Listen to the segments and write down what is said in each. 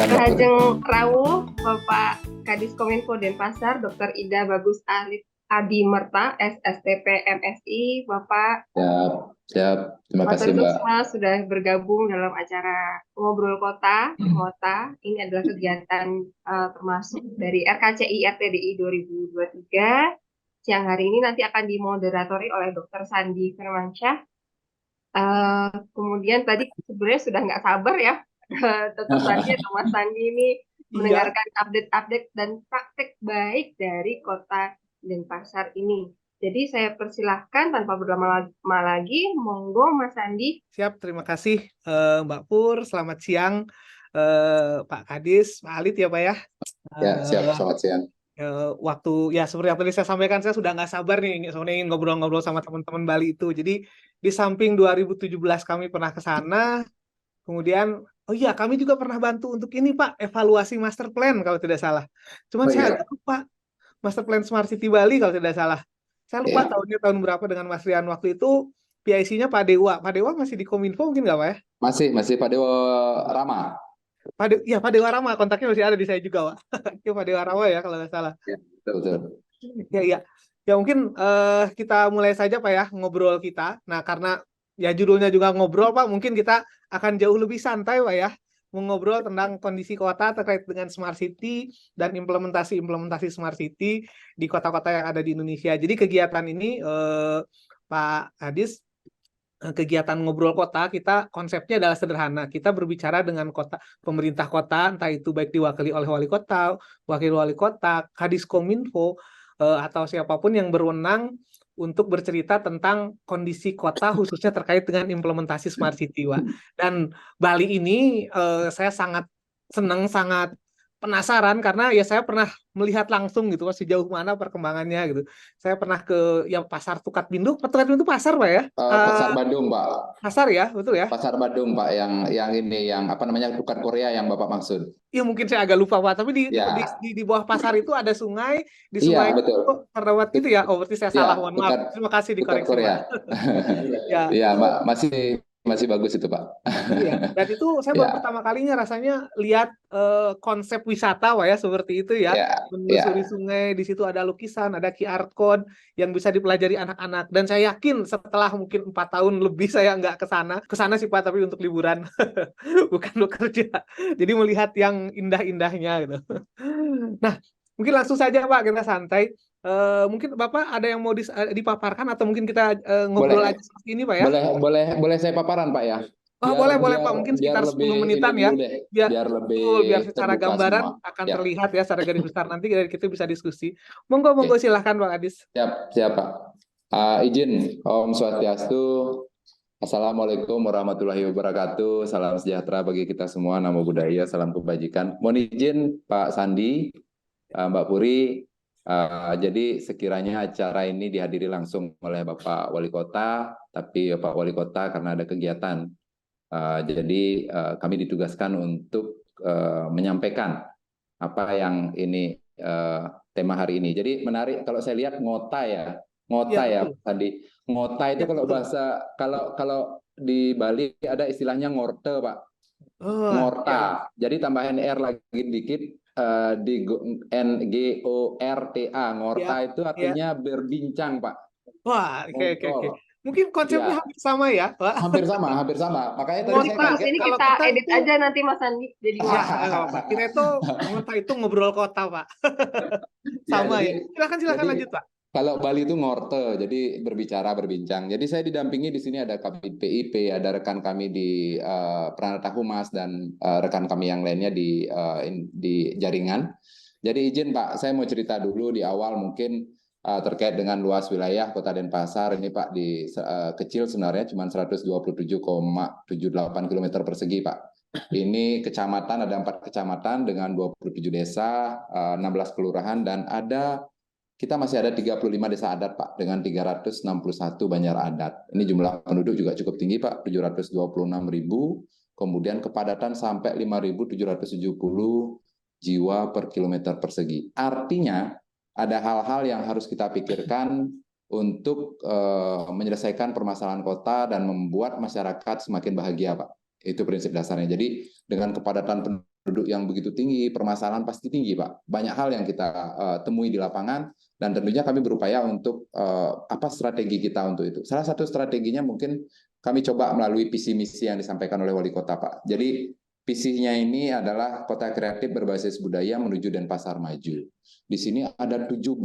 Dr. Mbak Puri. Hajeng Rawuh, Bapak Kadis Kominfo Denpasar, Dr. Ida Bagus Adimerta, SSTP MSI, Bapak Siap, siap. Terima kasih, Water Mbak. semua sudah bergabung dalam acara Ngobrol Kota, Kota. Ini adalah kegiatan termasuk dari RKCI RTDI 2023. Siang hari ini nanti akan dimoderatori oleh Dr. Sandi Firmansyah. Kemudian tadi sebenarnya sudah nggak sabar ya, Dr. Sandi atau Mas Sandi ini Iya, mendengarkan update-update dan praktek baik dari Kota Denpasar ini. Jadi saya persilahkan tanpa berlama-lama lagi, monggo Mas Sandi. siap. Terima kasih Mbak Pur. Selamat siang Pak Kadis, Pak Alit ya Pak ya. Ya, siap. Eh, Selamat siang. Waktu ya seperti apa tadi saya sampaikan, saya sudah nggak sabar nih sebenarnya ingin ngobrol-ngobrol sama teman-teman Bali itu. Jadi di samping 2017 kami pernah ke sana, kemudian oh iya kami juga pernah bantu untuk ini Pak, evaluasi master plan kalau tidak salah. Cuman Oh saya iya, agak lupa master plan Smart City Bali kalau tidak salah. Saya lupa iya. tahunnya tahun berapa dengan Mas Rian waktu itu. PIC-nya Pak Dewa. Pak Dewa masih di Kominfo mungkin nggak Pak ya? Masih Pak Dewa Rama. Ya Pak Dewa Rama, kontaknya masih ada di saya juga Pak. Ya Pak Dewa Rama ya kalau nggak salah. Ya, betul, betul. Ya ya. Ya mungkin kita mulai saja Pak ya ngobrol kita. Nah karena ya judulnya juga ngobrol Pak, mungkin kita akan jauh lebih santai Pak ya, mengobrol tentang kondisi kota terkait dengan Smart City dan implementasi Smart City di kota-kota yang ada di Indonesia. Jadi kegiatan ini Pak Hadis, kegiatan ngobrol kota kita konsepnya adalah sederhana. Kita berbicara dengan kota, pemerintah kota, entah itu baik diwakili oleh wali kota, wakil wali kota, Kadis Kominfo, atau siapapun yang berwenang untuk bercerita tentang kondisi kota khususnya terkait dengan implementasi Smart City, Wak. Dan Bali ini saya sangat senang, sangat penasaran karena ya saya pernah melihat langsung gitu Pak, sejauh mana perkembangannya gitu. Saya pernah ke yang pasar Tukat Binduk, Tukat Binduk itu pasar Pak ya? Pasar Bandung, Pak. Pasar ya, betul ya? Pasar Bandung, Pak. Yang ini, yang apa namanya, bukan Korea yang Bapak maksud. Ya mungkin saya agak lupa Pak, tapi Ya, di bawah pasar itu ada sungai, di iya, sungai betul. itu terdapat gitu ya. Oh, berarti saya Ya, salah, mohon maaf. bukan Terima kasih bukan dikoreksi Pak. Korea. Ya, Iya, itu masih bagus itu, Pak. iya. Dan itu saya baru Ya, pertama kalinya rasanya lihat konsep wisata Pak ya seperti itu ya. ya, Menelusuri ya. sungai, di situ ada lukisan, ada QR code yang bisa dipelajari anak-anak. Dan saya yakin setelah mungkin 4 tahun lebih saya nggak ke sana sih Pak, tapi untuk liburan, bukan bekerja. Jadi melihat yang indah-indahnya gitu. Nah, mungkin langsung saja Pak kita santai. Mungkin Bapak ada yang mau dipaparkan atau mungkin kita ngobrol Boleh, aja seperti ini Pak ya? boleh saya paparan, Pak ya. Oh, Biar boleh, boleh biar Pak. Mungkin biar sekitar lebih 10 ini menitan ya. dulu deh, Biar biar lebih betul, biar secara terbuka gambaran semua. akan Ya, terlihat ya secara garis besar nanti kita bisa diskusi. Monggo, monggo oke. silahkan Pak Adis. Siap, siap, Pak. Izin, Om Swastiastu. Assalamualaikum warahmatullahi wabarakatuh. Salam sejahtera bagi kita semua. Namo Buddhaya, salam kebajikan. Mohon izin, Pak Sandi, Mbak Puri. Jadi sekiranya acara ini dihadiri langsung oleh Bapak Wali Kota, tapi Bapak Wali Kota karena ada kegiatan. Jadi kami ditugaskan untuk menyampaikan apa yang ini tema hari ini. Jadi menarik kalau saya lihat Iya, ngota ya betul. tadi. Ngota itu Ya, kalau betul. bahasa kalau di Bali ada istilahnya ngorte, Pak. Oh, ya, ya. Ngorta. Jadi tambahin R lagi dikit di NGORTA. Ngorta Ya, itu ya. artinya berbincang, Pak. Wah, oke, oke, oke. Ngobrol. Mungkin konsepnya Ya, hampir sama ya, Pak. hampir sama, hampir sama. Makanya tadi Ini saya Ngonta, Mas, kaget. ini kalau kita kita edit itu, aja nanti Mas Sandi jadi ya, ngorta. nggak apa-apa. Kita itu, ngonta itu ngobrol kota, Pak. Ya, Sama jadi ya. Silakan, silakan jadi lanjut, Pak. kalau Bali itu ngorte, jadi berbicara, berbincang. Jadi saya didampingi di sini ada Kabid PIP, ada rekan kami di Pranata Humas dan rekan kami yang lainnya di jaringan. Jadi izin Pak, saya mau cerita dulu di awal mungkin terkait dengan luas wilayah Kota Denpasar ini Pak kecil sebenarnya cuma 127,78 km persegi Pak. Ini kecamatan, ada 4 kecamatan dengan 27 desa, 16 kelurahan, dan kita masih ada 35 desa adat, Pak, dengan 361 banjar adat. Ini jumlah penduduk juga cukup tinggi, Pak, 726.000, kemudian kepadatan sampai 5.770 jiwa per kilometer persegi. Artinya, ada hal-hal yang harus kita pikirkan untuk menyelesaikan permasalahan kota dan membuat masyarakat semakin bahagia, Pak. Itu prinsip dasarnya. Jadi, dengan kepadatan penduduk yang begitu tinggi, permasalahan pasti tinggi, Pak. Banyak hal yang kita temui di lapangan, dan tentunya kami berupaya untuk apa strategi kita untuk itu. Salah satu strateginya mungkin kami coba melalui visi misi yang disampaikan oleh Wali Kota, Pak. Jadi visinya ini adalah kota kreatif berbasis budaya menuju Denpasar maju. Di sini ada 17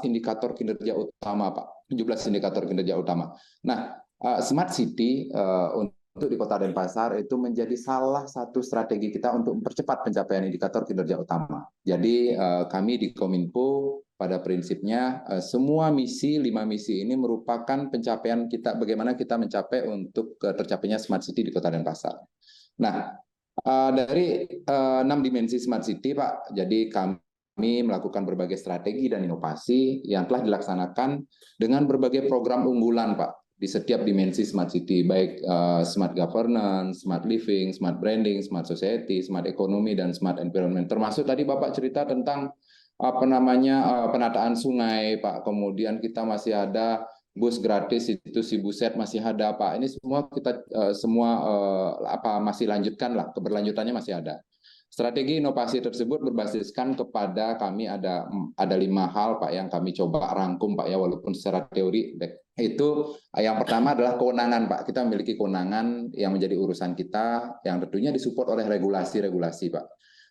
indikator kinerja utama, Pak. 17 indikator kinerja utama. Nah, Smart City untuk di Kota Denpasar itu menjadi salah satu strategi kita untuk mempercepat pencapaian indikator kinerja utama. Jadi kami di Kominfo pada prinsipnya semua misi, 5 misi ini merupakan pencapaian kita, bagaimana kita mencapai untuk tercapainya Smart City di Kota Denpasar. Nah, dari 6 dimensi Smart City, Pak, jadi kami melakukan berbagai strategi dan inovasi yang telah dilaksanakan dengan berbagai program unggulan, Pak, di setiap dimensi Smart City, baik Smart Governance, Smart Living, Smart Branding, Smart Society, Smart Economy, dan Smart Environment. Termasuk tadi Bapak cerita tentang penataan sungai, Pak. Kemudian kita masih ada bus gratis itu si Buset masih ada, Pak. Ini semua kita masih lanjutkan lah, keberlanjutannya masih ada. Strategi inovasi tersebut berbasiskan kepada kami ada 5 hal, Pak, yang kami coba rangkum, Pak, ya, walaupun secara teori. Itu yang pertama adalah kewenangan, Pak. Kita memiliki kewenangan yang menjadi urusan kita, yang tentunya disupport oleh regulasi-regulasi, Pak.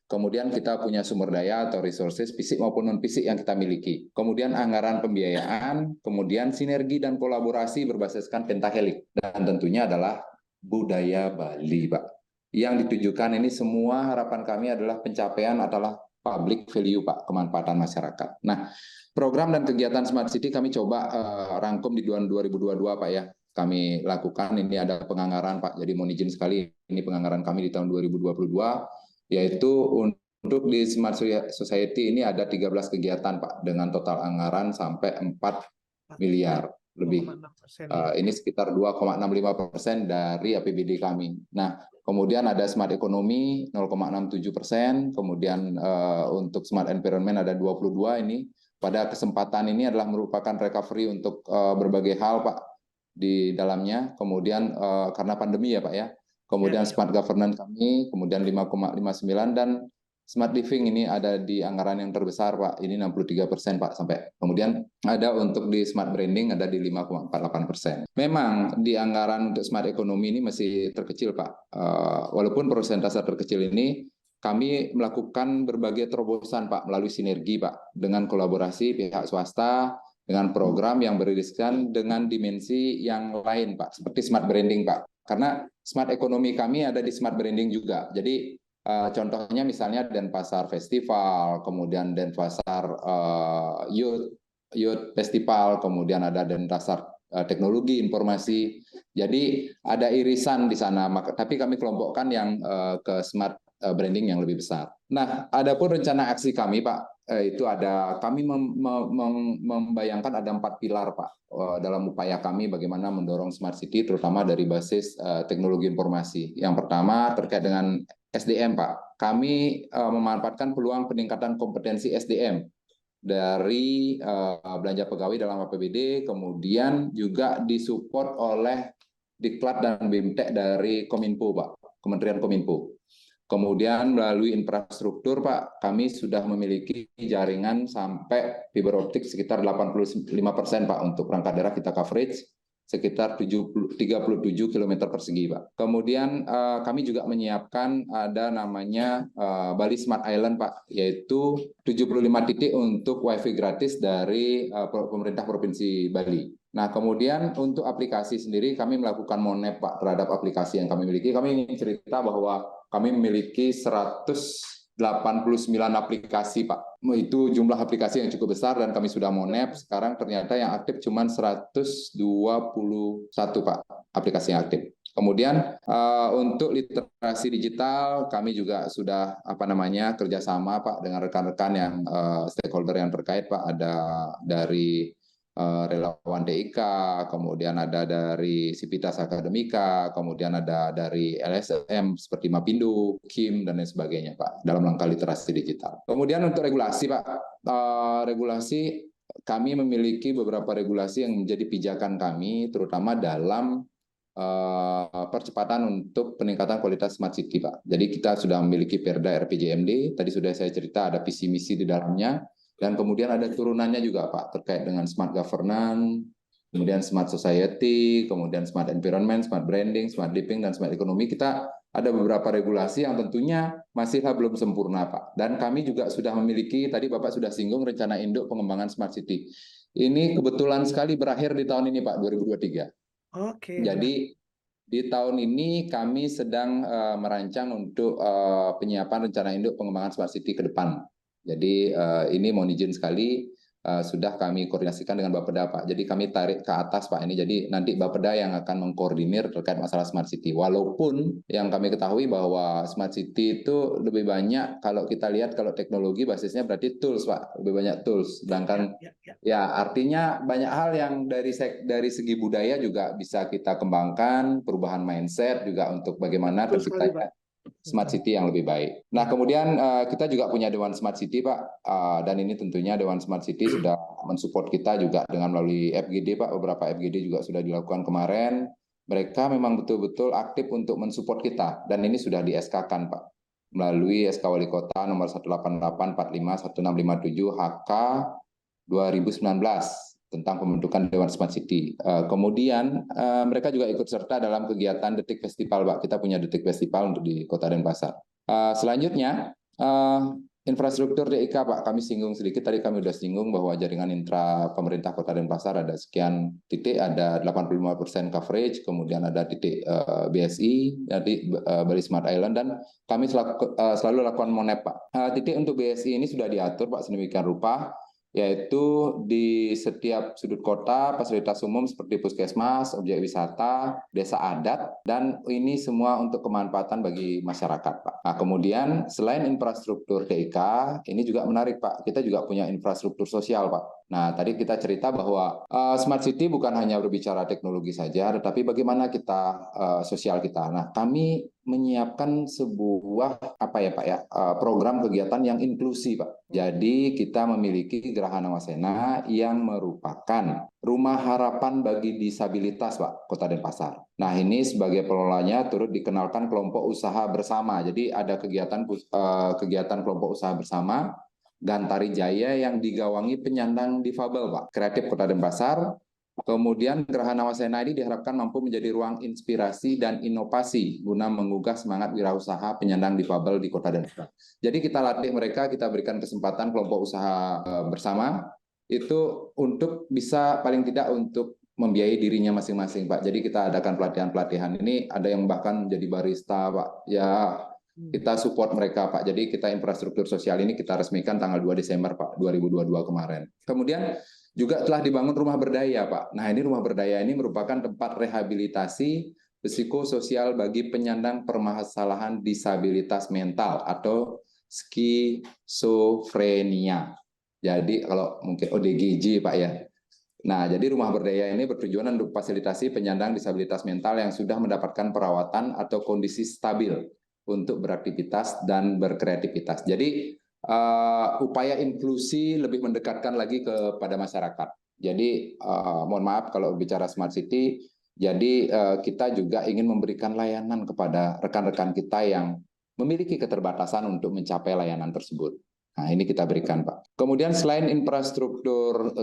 Kemudian kita punya sumber daya atau resources fisik maupun non-fisik yang kita miliki. Kemudian anggaran pembiayaan, kemudian sinergi dan kolaborasi berbasiskan pentahelik. Dan tentunya adalah budaya Bali, Pak. Yang ditujukan ini semua harapan kami adalah pencapaian adalah public value, Pak, kemanfaatan masyarakat. Nah, program dan kegiatan Smart City kami coba rangkum di 2022, Pak, ya. Kami lakukan, ini ada penganggaran, Pak. Jadi mohon izin sekali, ini penganggaran kami di tahun 2022, yaitu untuk di Smart Society ini ada 13 kegiatan, Pak, dengan total anggaran sampai 4 miliar lebih. Ini sekitar 2,65% dari APBD kami. Nah, kemudian ada Smart Economy 0,67%, kemudian untuk Smart Environment ada 22 ini. Pada kesempatan ini adalah merupakan recovery untuk berbagai hal, Pak, di dalamnya. Kemudian karena pandemi ya, Pak, ya. Kemudian Smart Governance kami, kemudian 5,59, dan Smart Living ini ada di anggaran yang terbesar, Pak. Ini 63%, Pak, sampai. Kemudian ada untuk di Smart Branding ada di 5,48%. Memang di anggaran untuk Smart Economy ini masih terkecil, Pak. Walaupun persentase terkecil ini, kami melakukan berbagai terobosan, Pak, melalui sinergi, Pak, dengan kolaborasi pihak swasta, dengan program yang beririsan dengan dimensi yang lain, Pak, seperti Smart Branding, Pak. Karena Smart Economy kami ada di Smart Branding juga. Jadi contohnya misalnya Denpasar Festival, kemudian Denpasar Youth Festival, kemudian ada Denpasar Teknologi Informasi. Jadi ada irisan di sana, tapi kami kelompokkan yang ke Smart Branding yang lebih besar. Nah, adapun rencana aksi kami, Pak, itu ada, kami membayangkan ada 4 pilar, Pak, dalam upaya kami bagaimana mendorong Smart City, terutama dari basis teknologi informasi. Yang pertama terkait dengan SDM, Pak. Kami memanfaatkan peluang peningkatan kompetensi SDM dari belanja pegawai dalam APBD, kemudian juga disupport oleh Diklat dan BIMTEK dari Kominfo, Pak, Kementerian Kominfo. Kemudian melalui infrastruktur, Pak, kami sudah memiliki jaringan sampai fiber optik sekitar 85%, Pak, untuk perangkat daerah kita coverage sekitar 37 km persegi, Pak. Kemudian kami juga menyiapkan ada namanya Bali Smart Island, Pak, yaitu 75 titik untuk WiFi gratis dari pemerintah Provinsi Bali. Nah, kemudian untuk aplikasi sendiri kami melakukan monep, Pak, terhadap aplikasi yang kami miliki. Kami ingin cerita bahwa kami memiliki 189 aplikasi, Pak. Itu jumlah aplikasi yang cukup besar dan kami sudah monep. Sekarang ternyata yang aktif cuma 121, Pak, aplikasi yang aktif. Kemudian untuk literasi digital kami juga sudah kerjasama, Pak, dengan rekan-rekan yang stakeholder yang terkait, Pak. Ada dari relawan DIK, kemudian ada dari Sivitas Akademika, kemudian ada dari LSM seperti Mapindo, KIM, dan lain sebagainya, Pak, dalam langkah literasi digital. Kemudian untuk regulasi, Pak, regulasi kami memiliki beberapa regulasi yang menjadi pijakan kami, terutama dalam percepatan untuk peningkatan kualitas smart city, Pak. Jadi kita sudah memiliki Perda RPJMD, tadi sudah saya cerita ada visi misi di dalamnya, dan kemudian ada turunannya juga, Pak, terkait dengan smart governance, kemudian smart society, kemudian smart environment, smart branding, smart living, dan smart economy. Kita ada beberapa regulasi yang tentunya masihlah belum sempurna, Pak. Dan kami juga sudah memiliki, tadi Bapak sudah singgung, rencana induk pengembangan smart city. Ini kebetulan sekali berakhir di tahun ini, Pak, 2023. Oke. Jadi di tahun ini kami sedang merancang untuk penyiapan rencana induk pengembangan smart city ke depan. Jadi ini mohon izin sekali sudah kami koordinasikan dengan Bapeda, Pak. Jadi kami tarik ke atas, Pak, ini. Jadi nanti Bapeda yang akan mengkoordinir terkait masalah smart city. Walaupun yang kami ketahui bahwa smart city itu lebih banyak, kalau kita lihat kalau teknologi basisnya berarti tools, Pak. Lebih banyak tools. Sedangkan ya artinya banyak hal yang dari segi budaya juga bisa kita kembangkan, perubahan mindset juga untuk bagaimana terciptanya smart city yang lebih baik. Nah, kemudian kita juga punya Dewan Smart City, Pak. Dan ini tentunya Dewan Smart City sudah mensupport kita juga dengan melalui FGD, Pak. Beberapa FGD juga sudah dilakukan kemarin. Mereka memang betul-betul aktif untuk mensupport kita. Dan ini sudah di SK-kan, Pak. Melalui SK Wali Kota nomor 188451657 HK 2019 tentang pembentukan Dewan Smart City. Kemudian mereka juga ikut serta dalam kegiatan Detik Festival, Pak. Kita punya Detik Festival untuk di Kota Denpasar. Selanjutnya, infrastruktur DIK, Pak. Kami singgung sedikit, tadi kami sudah singgung bahwa jaringan intra pemerintah Kota Denpasar ada sekian titik, ada 85% coverage, kemudian ada titik BSI, jadi Bali Smart Island, dan kami selalu lakukan monep, Pak. Titik untuk BSI ini sudah diatur, Pak, sedemikian rupa, yaitu di setiap sudut kota, fasilitas umum seperti puskesmas, objek wisata, desa adat, dan ini semua untuk kemanfaatan bagi masyarakat, Pak. Nah, kemudian selain infrastruktur TIK, ini juga menarik, Pak. Kita juga punya infrastruktur sosial, Pak. Nah, tadi kita cerita bahwa Smart City bukan hanya berbicara teknologi saja, tetapi bagaimana kita sosial kita. Nah, kami menyiapkan sebuah program kegiatan yang inklusi, Pak. Jadi kita memiliki Gerahana Wasena yang merupakan rumah harapan bagi disabilitas, Pak, Kota Denpasar. Nah, ini sebagai pengelolanya turut dikenalkan kelompok usaha bersama. Jadi ada kegiatan kelompok usaha bersama Gantari Jaya yang digawangi penyandang difabel, Pak. Kreatif Kota Denpasar. Kemudian Gerahana Wasena ini diharapkan mampu menjadi ruang inspirasi dan inovasi guna menggugah semangat wirausaha penyandang difabel di Kota Denpasar. Jadi kita latih mereka, kita berikan kesempatan kelompok usaha bersama itu untuk bisa paling tidak untuk membiayai dirinya masing-masing, Pak. Jadi kita adakan pelatihan-pelatihan ini, ada yang bahkan jadi barista, Pak. Ya, kita support mereka, Pak. Jadi kita infrastruktur sosial ini kita resmikan tanggal 2 Desember, Pak, 2022 kemarin. Kemudian juga telah dibangun rumah berdaya, Pak. Nah, ini rumah berdaya ini merupakan tempat rehabilitasi psikososial bagi penyandang permasalahan disabilitas mental atau skizofrenia. Jadi kalau mungkin ODGJ, Pak, ya. Nah, jadi rumah berdaya ini bertujuan untuk fasilitasi penyandang disabilitas mental yang sudah mendapatkan perawatan atau kondisi stabil untuk beraktivitas dan berkreativitas. Jadi upaya inklusi lebih mendekatkan lagi kepada masyarakat. Jadi mohon maaf kalau bicara Smart City, jadi kita juga ingin memberikan layanan kepada rekan-rekan kita yang memiliki keterbatasan untuk mencapai layanan tersebut. Nah, ini kita berikan, Pak. Kemudian selain infrastruktur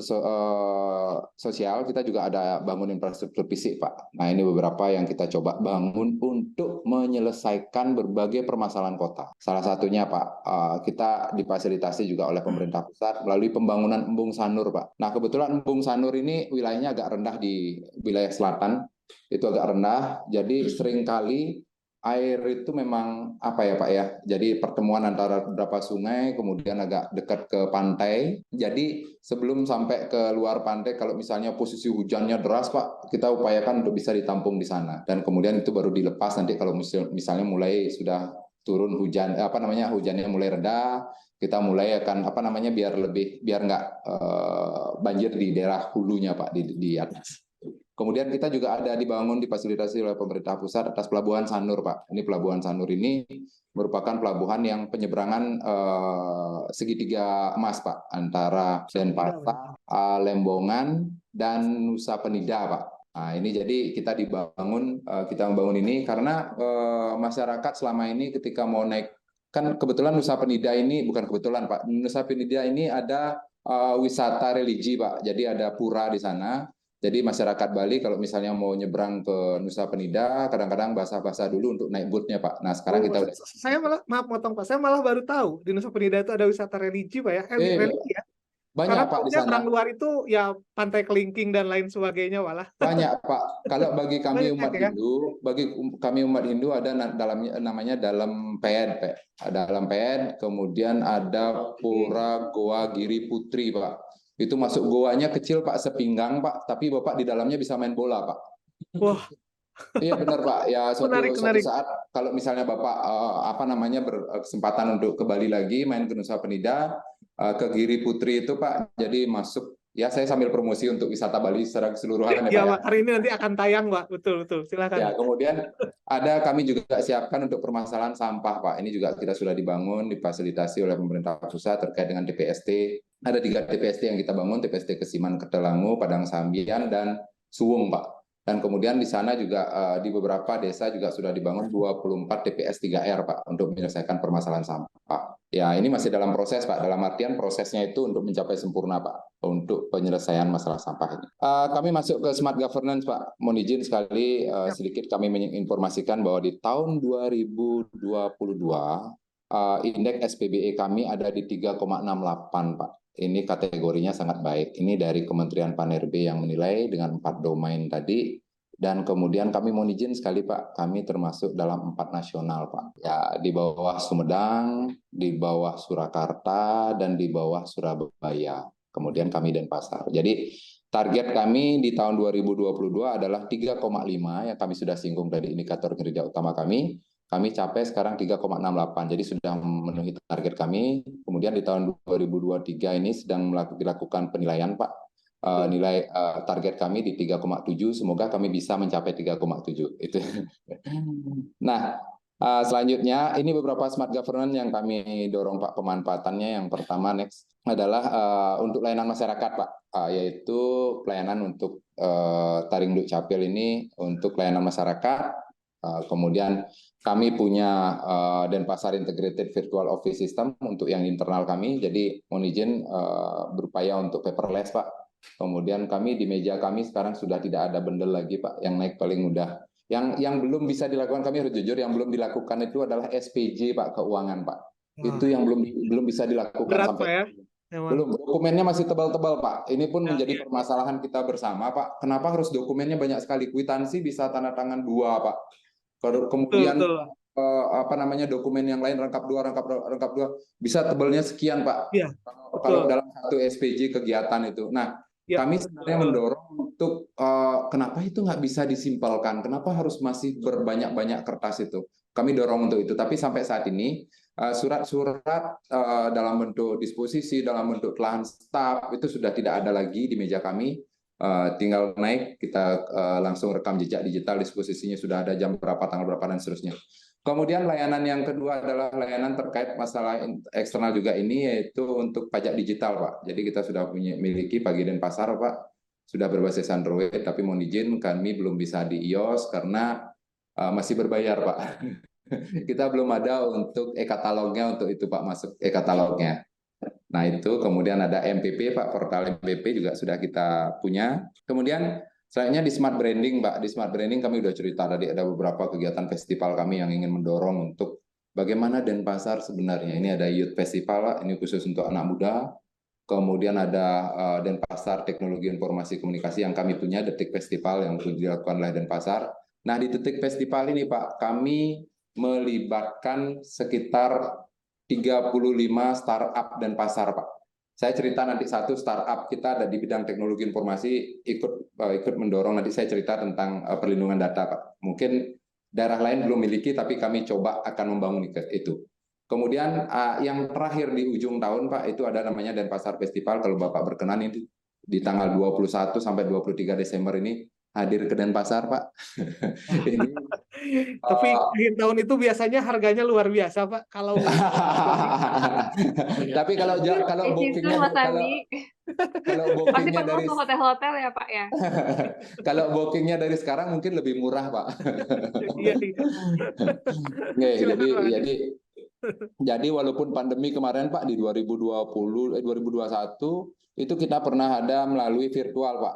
sosial, kita juga ada bangun infrastruktur fisik, Pak. Nah, ini beberapa yang kita coba bangun untuk menyelesaikan berbagai permasalahan kota. Salah satunya, Pak, kita difasilitasi juga oleh pemerintah pusat melalui pembangunan Embung Sanur, Pak. Nah, kebetulan Embung Sanur ini wilayahnya agak rendah di wilayah selatan, itu agak rendah, jadi seringkali air itu memang Pak ya, jadi pertemuan antara beberapa sungai, kemudian agak dekat ke pantai. Jadi sebelum sampai ke luar pantai, kalau misalnya posisi hujannya deras, Pak, kita upayakan untuk bisa ditampung di sana. Dan kemudian itu baru dilepas nanti kalau misalnya mulai sudah turun hujan, hujannya mulai reda, kita mulai akan biar nggak banjir di daerah hulunya, Pak, di atas. Kemudian kita juga ada difasilitasi oleh pemerintah pusat atas Pelabuhan Sanur, Pak. Ini Pelabuhan Sanur ini merupakan pelabuhan yang penyeberangan segitiga emas, Pak, antara Denpasar, Lembongan, dan Nusa Penida, Pak. Nah, ini jadi kita membangun ini karena masyarakat selama ini ketika mau naik, kan kebetulan Nusa Penida ini, bukan kebetulan Pak, Nusa Penida ini ada wisata religi Pak, jadi ada pura di sana. Jadi masyarakat Bali kalau misalnya mau nyebrang ke Nusa Penida, kadang-kadang basah-basah dulu untuk naik bootnya Pak. Nah sekarang kita udah Saya malah, maaf potong Pak, saya malah baru tahu di Nusa Penida itu ada wisata religi Pak ya, religi ya. banyak Karena Pak di takutnya sana. orang luar itu ya Pantai Kelingking dan lain sebagainya malah. Banyak Pak. Kalau bagi kami Banyak umat ya. Hindu, ada dalamnya namanya Dalam Ped, Pak. Dalam Ped, kemudian ada Pura Goa Giri Putri, Pak. Itu masuk goanya kecil Pak, sepinggang Pak, tapi Bapak di dalamnya bisa main bola, Pak. Wah, Iya benar Pak. Ya suatu menarik. saat kalau misalnya Bapak berkesempatan untuk ke Bali lagi, main ke Nusa Penida, ke Giri Putri itu Pak, jadi masuk. Ya saya sambil promosi untuk wisata Bali secara keseluruhan ya Iya Pak ya. Pak, hari ini nanti akan tayang Pak, betul. Silakan. Ya, kemudian kami juga siapkan untuk permasalahan sampah, Pak. Ini juga kita sudah dibangun, difasilitasi oleh pemerintah pusat terkait dengan TPST. Ada 3 TPST yang kita bangun, TPST Kesiman, Ketelangu, Padang Sambian, dan Suwung, Pak. Dan kemudian di sana juga di beberapa desa juga sudah dibangun 24 TPS 3R, Pak, untuk menyelesaikan permasalahan sampah. Ya, ini masih dalam proses, Pak. Dalam artian prosesnya itu untuk mencapai sempurna, Pak, untuk penyelesaian masalah sampah ini. Kami masuk ke smart governance, Pak. Mohon izin sekali sedikit kami menginformasikan bahwa di tahun 2022 indeks SPBE kami ada di 3,68, Pak. Ini kategorinya sangat baik. Ini dari Kementerian Pan-RB yang menilai dengan 4 domain tadi. Dan kemudian kami mohon izin sekali Pak, kami termasuk dalam 4 nasional Pak. Ya, di bawah Sumedang, di bawah Surakarta, dan di bawah Surabaya. Kemudian kami Denpasar. Jadi target kami di tahun 2022 adalah 3,5 yang kami sudah singgung tadi indikator kinerja utama kami. Kami capai sekarang 3,68, jadi sudah memenuhi target kami. Kemudian di tahun 2023 ini sedang dilakukan penilaian Pak. Nilai target kami di 3,7, semoga kami bisa mencapai 3,7. Itu. Nah, selanjutnya ini beberapa smart governance yang kami dorong Pak pemanfaatannya. Yang pertama next adalah untuk layanan masyarakat Pak, yaitu pelayanan untuk Taring Dukcapil ini untuk layanan masyarakat. Kemudian kami punya Denpasar Integrated Virtual Office System untuk yang internal kami, jadi mohon izin berupaya untuk paperless Pak. Kemudian kami di meja kami sekarang sudah tidak ada bundle lagi Pak, yang naik paling mudah. Yang belum bisa dilakukan, kami harus jujur, yang belum dilakukan itu adalah SPJ Pak, keuangan Pak. Itu yang belum bisa dilakukan berat, sampai Pak, ya? belum. Dokumennya masih tebal-tebal Pak. Ini pun Ya, menjadi permasalahan kita bersama Pak. Kenapa harus dokumennya banyak sekali? Kwitansi bisa tanda tangan 2 Pak. Kemudian betul. Dokumen yang lain rangkap 2 bisa tebalnya sekian Pak. Iya, Kalau betul. dalam satu SPJ kegiatan itu. Nah, Ya, kami sebenarnya mendorong untuk kenapa itu nggak bisa disimpelkan, kenapa harus masih berbanyak-banyak kertas itu. Kami dorong untuk itu. Tapi sampai saat ini surat-surat dalam bentuk disposisi, dalam bentuk telahan staf itu sudah tidak ada lagi di meja kami. Tinggal naik, kita langsung rekam jejak digital, disposisinya sudah ada jam berapa, tanggal berapa, dan seterusnya. Kemudian layanan yang kedua adalah layanan terkait masalah eksternal juga ini, yaitu untuk pajak digital Pak. Jadi kita sudah miliki Pagi Denpasar Pak, sudah berbasis Android, tapi mohon izin kami belum bisa di iOS karena masih berbayar Pak. Kita belum ada untuk e-katalognya, untuk itu Pak, masuk e-katalognya. Nah itu, kemudian ada MPP Pak, portal MPP juga sudah kita punya. Kemudian selanjutnya di smart branding Pak, di smart branding kami sudah cerita tadi ada beberapa kegiatan festival kami yang ingin mendorong untuk bagaimana Denpasar sebenarnya. Ini ada Youth Festival Pak, ini khusus untuk anak muda. Kemudian ada Denpasar Teknologi Informasi Komunikasi yang kami punya, Detik Festival yang dilakukan oleh Denpasar. Nah di Detik Festival ini Pak, kami melibatkan sekitar 35 startup dan pasar Pak. Saya cerita nanti satu startup kita ada di bidang teknologi informasi ikut mendorong, nanti saya cerita tentang perlindungan data Pak. Mungkin daerah lain belum miliki, tapi kami coba akan membangun itu. Kemudian yang terakhir di ujung tahun Pak, itu ada namanya Denpasar Festival, kalau Bapak berkenan ini di tanggal 21 sampai 23 Desember ini hadir ke Denpasar, Pak. Ini Tapi akhir tahun itu biasanya harganya luar biasa, Pak. Kalau tapi kalau High bookingnya season Mas Andi. kalau Pasti bookingnya penuh dari tuh hotel-hotel ya Pak ya. kalau bookingnya dari sekarang mungkin lebih murah, Pak. iya, iya. Oke, Silakan, Pak Andi. jadi walaupun pandemi kemarin, Pak, di 2021 itu kita pernah ada melalui virtual, Pak,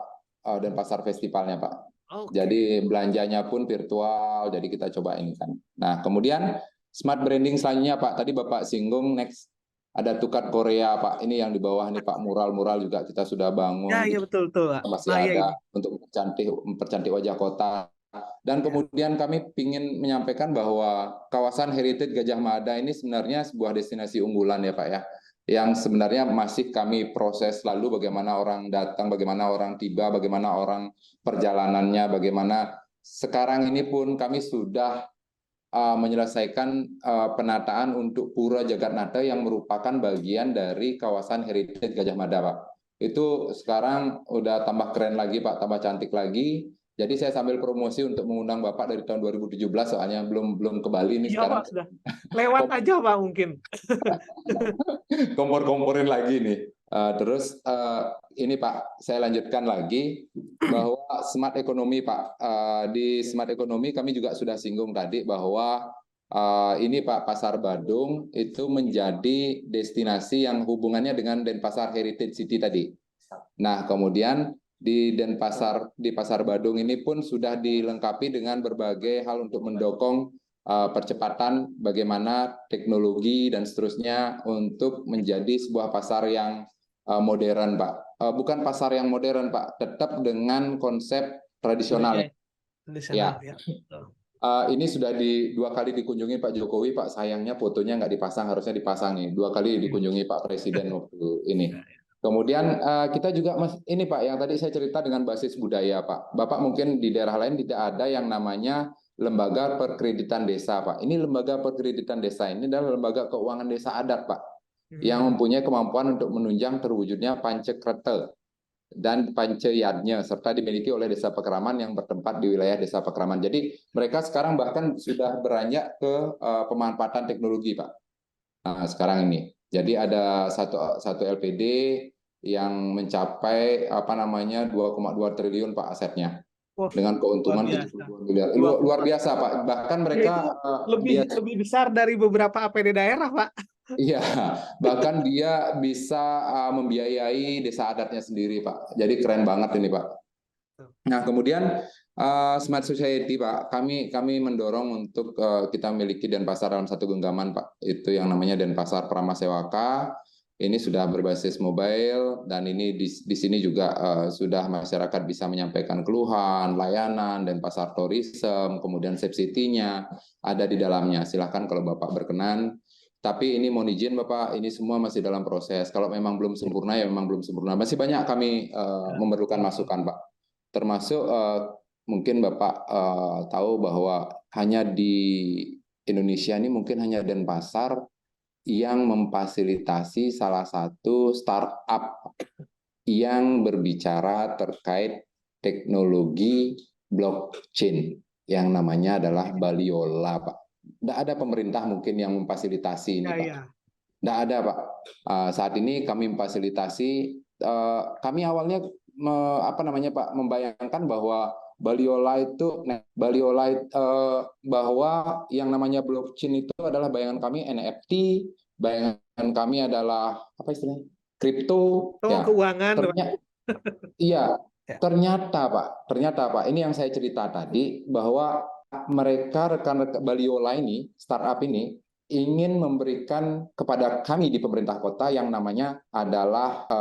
Denpasar Festivalnya, Pak. Oke. Jadi belanjanya pun virtual, jadi kita coba ini kan. Nah, kemudian smart branding selanjutnya, Pak. Tadi Bapak singgung next ada Tukat Korea, Pak. Ini yang di bawah nih, Pak. Mural-mural juga kita sudah bangun. Ya, iya betul, Pak. Masih Nah, iya ada ini. untuk mempercantik wajah kota. Dan kemudian kami ingin menyampaikan bahwa kawasan Heritage Gajah Mada ini sebenarnya sebuah destinasi unggulan ya Pak ya, yang sebenarnya masih kami proses lalu bagaimana orang datang, bagaimana orang tiba, bagaimana orang perjalanannya, bagaimana sekarang ini pun kami sudah menyelesaikan penataan untuk Pura Jagatnata yang merupakan bagian dari kawasan Heritage Gajah Mada, Pak. Itu sekarang udah tambah keren lagi, Pak, tambah cantik lagi. Jadi saya sambil promosi untuk mengundang Bapak dari tahun 2017, soalnya belum ke Bali ini Iya, sekarang. Pak, sudah. Lewat aja, Pak, mungkin. Kompor-komporin lagi nih. Terus ini Pak, saya lanjutkan lagi bahwa smart ekonomi Pak. Di smart ekonomi kami juga sudah singgung tadi bahwa ini Pak, Pasar Badung itu menjadi destinasi yang hubungannya dengan Denpasar Heritage City tadi. Nah, kemudian di Pasar Badung ini pun sudah dilengkapi dengan berbagai hal untuk mendukung percepatan bagaimana teknologi dan seterusnya untuk menjadi sebuah pasar yang modern, Pak. Bukan pasar yang modern, Pak, tetap dengan konsep tradisional. Tradisional, ya. Ini sudah dua kali dikunjungi Pak Jokowi, Pak. Sayangnya fotonya nggak dipasang, harusnya dipasang nih. 2 kali dikunjungi Pak Presiden waktu ini. Kemudian kita juga ini Pak, yang tadi saya cerita dengan basis budaya Pak. Bapak mungkin di daerah lain tidak ada yang namanya lembaga perkreditan desa Pak. Ini lembaga perkreditan desa ini adalah lembaga keuangan desa adat Pak, yang mempunyai kemampuan untuk menunjang terwujudnya Pancekrete dan Panceyadnya, serta dimiliki oleh Desa Pakraman yang bertempat di wilayah Desa Pakraman. Jadi mereka sekarang bahkan sudah beranjak ke pemanfaatan teknologi Pak. Nah, sekarang ini. Jadi ada satu LPD yang mencapai 2,2 triliun Pak asetnya. Dengan keuntungan 72 miliar. Luar biasa Pak. Bahkan mereka lebih besar dari beberapa APD daerah, Pak. Iya, bahkan dia bisa membiayai desa adatnya sendiri, Pak. Jadi keren banget ini, Pak. Nah, kemudian Smart Society, Pak. Kami mendorong untuk kita miliki Denpasar dalam satu genggaman, Pak. Itu yang namanya Denpasar Pramasewaka. Ini sudah berbasis mobile dan ini di sini juga sudah masyarakat bisa menyampaikan keluhan, layanan, Denpasar Tourism, kemudian City-nya ada di dalamnya. Silakan kalau Bapak berkenan. Tapi ini mohon izin Bapak, ini semua masih dalam proses. Kalau memang belum sempurna ya memang belum sempurna. Masih banyak kami memerlukan masukan, Pak. Termasuk mungkin Bapak tahu bahwa hanya di Indonesia ini mungkin hanya Denpasar yang memfasilitasi salah satu startup yang berbicara terkait teknologi blockchain yang namanya adalah Baliola, Pak. Tidak ada pemerintah mungkin yang memfasilitasi ini, Pak. Tidak ada, Pak. Saat ini kami memfasilitasi. Kami awalnya Pak, membayangkan bahwa Baliola itu bahwa yang namanya blockchain itu adalah bayangan kami NFT, bayangan kami adalah apa istilahnya? Kripto, ya. Keuangan. Iya, ternyata Pak, ini yang saya cerita tadi bahwa mereka rekan-rekan Baliola ini, startup ini ingin memberikan kepada kami di pemerintah kota yang namanya adalah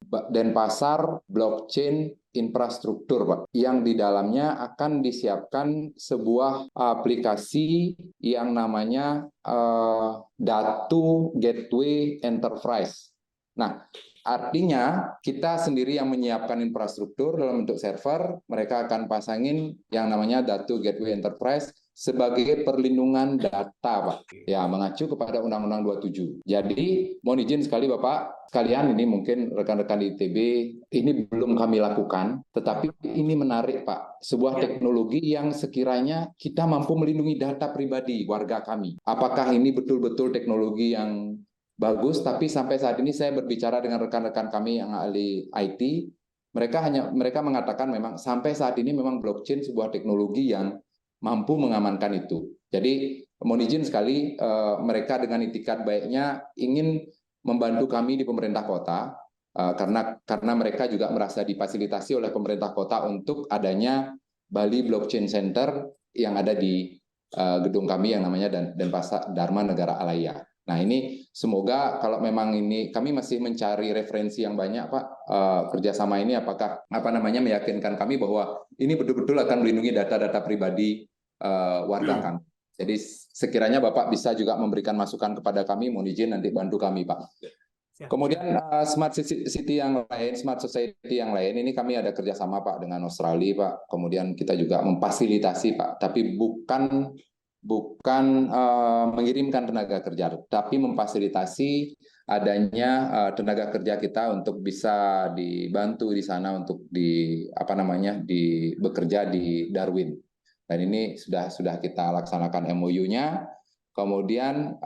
Denpasar Blockchain Infrastruktur, Pak, yang di dalamnya akan disiapkan sebuah aplikasi yang namanya Datu Gateway Enterprise. Nah, artinya kita sendiri yang menyiapkan infrastruktur dalam bentuk server, mereka akan pasangin yang namanya Datu Gateway Enterprise, sebagai perlindungan data, Pak. Ya, mengacu kepada Undang-Undang 27. Jadi, mohon izin sekali Bapak, sekalian ini mungkin rekan-rekan di ITB, ini belum kami lakukan, tetapi ini menarik Pak. Sebuah teknologi yang sekiranya kita mampu melindungi data pribadi warga kami. Apakah ini betul-betul teknologi yang bagus, tapi sampai saat ini saya berbicara dengan rekan-rekan kami yang ahli IT, mereka mengatakan memang sampai saat ini memang blockchain sebuah teknologi yang mampu mengamankan itu. Jadi mohon izin sekali mereka dengan itikat baiknya ingin membantu kami di pemerintah kota karena mereka juga merasa difasilitasi oleh pemerintah kota untuk adanya Bali Blockchain Center yang ada di gedung kami yang namanya Denpasar Dharma Negara Alaya. Nah ini semoga kalau memang ini kami masih mencari referensi yang banyak Pak, kerjasama ini apakah meyakinkan kami bahwa ini betul-betul akan melindungi data-data pribadi warga kami. Jadi sekiranya Bapak bisa juga memberikan masukan kepada kami, mohon izin nanti bantu kami Pak. Kemudian smart city yang lain, smart society yang lain, ini kami ada kerjasama Pak dengan Australia Pak. Kemudian kita juga memfasilitasi Pak, tapi bukan mengirimkan tenaga kerja, tapi memfasilitasi adanya tenaga kerja kita untuk bisa dibantu di sana untuk bekerja di Darwin. Dan ini sudah kita laksanakan MOU-nya. Kemudian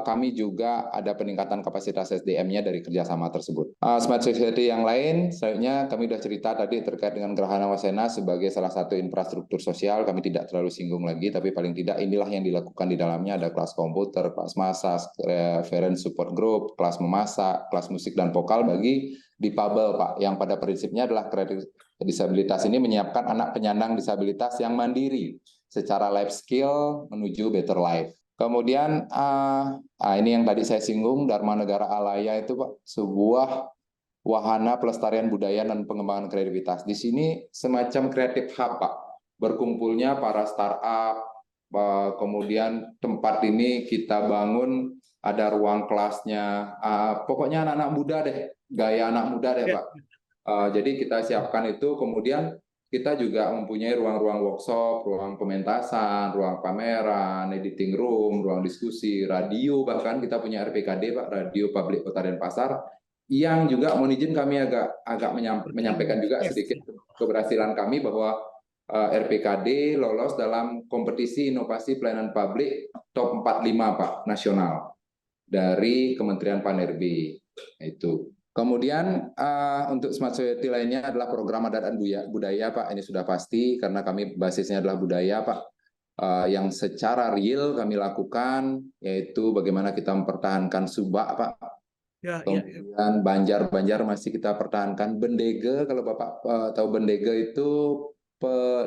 kami juga ada peningkatan kapasitas SDM-nya dari kerjasama tersebut. Smart Society yang lain, selanjutnya kami sudah cerita tadi terkait dengan Gerhana Wasena sebagai salah satu infrastruktur sosial. Kami tidak terlalu singgung lagi, tapi paling tidak inilah yang dilakukan di dalamnya. Ada kelas komputer, kelas masak, reference support group, kelas memasak, kelas musik dan vokal bagi difabel Pak, yang pada prinsipnya adalah disabilitas ini menyiapkan anak penyandang disabilitas yang mandiri secara life skill menuju better life. Kemudian ini yang tadi saya singgung, Dharma Negara Alaya itu Pak, sebuah wahana pelestarian budaya dan pengembangan kreativitas. Di sini semacam creative hub Pak, berkumpulnya para startup, kemudian tempat ini kita bangun ada ruang kelasnya, pokoknya anak-anak muda deh, gaya anak muda deh Pak. Jadi kita siapkan itu, kemudian kita juga mempunyai ruang-ruang workshop, ruang pementasan, ruang pameran, editing room, ruang diskusi, radio, bahkan kita punya RPKD Pak, Radio Publik Kota Denpasar, yang juga mohon izin kami agak menyampaikan juga sedikit keberhasilan kami bahwa RPKD lolos dalam kompetisi inovasi pelayanan publik top 45 Pak, nasional dari Kementerian Pan-RB itu. Kemudian untuk smart society lainnya adalah program adat dan budaya Pak, ini sudah pasti karena kami basisnya adalah budaya Pak, yang secara real kami lakukan yaitu bagaimana kita mempertahankan subak Pak. Kemudian Banjar masih kita pertahankan. Bendege, kalau Bapak tahu Bendege itu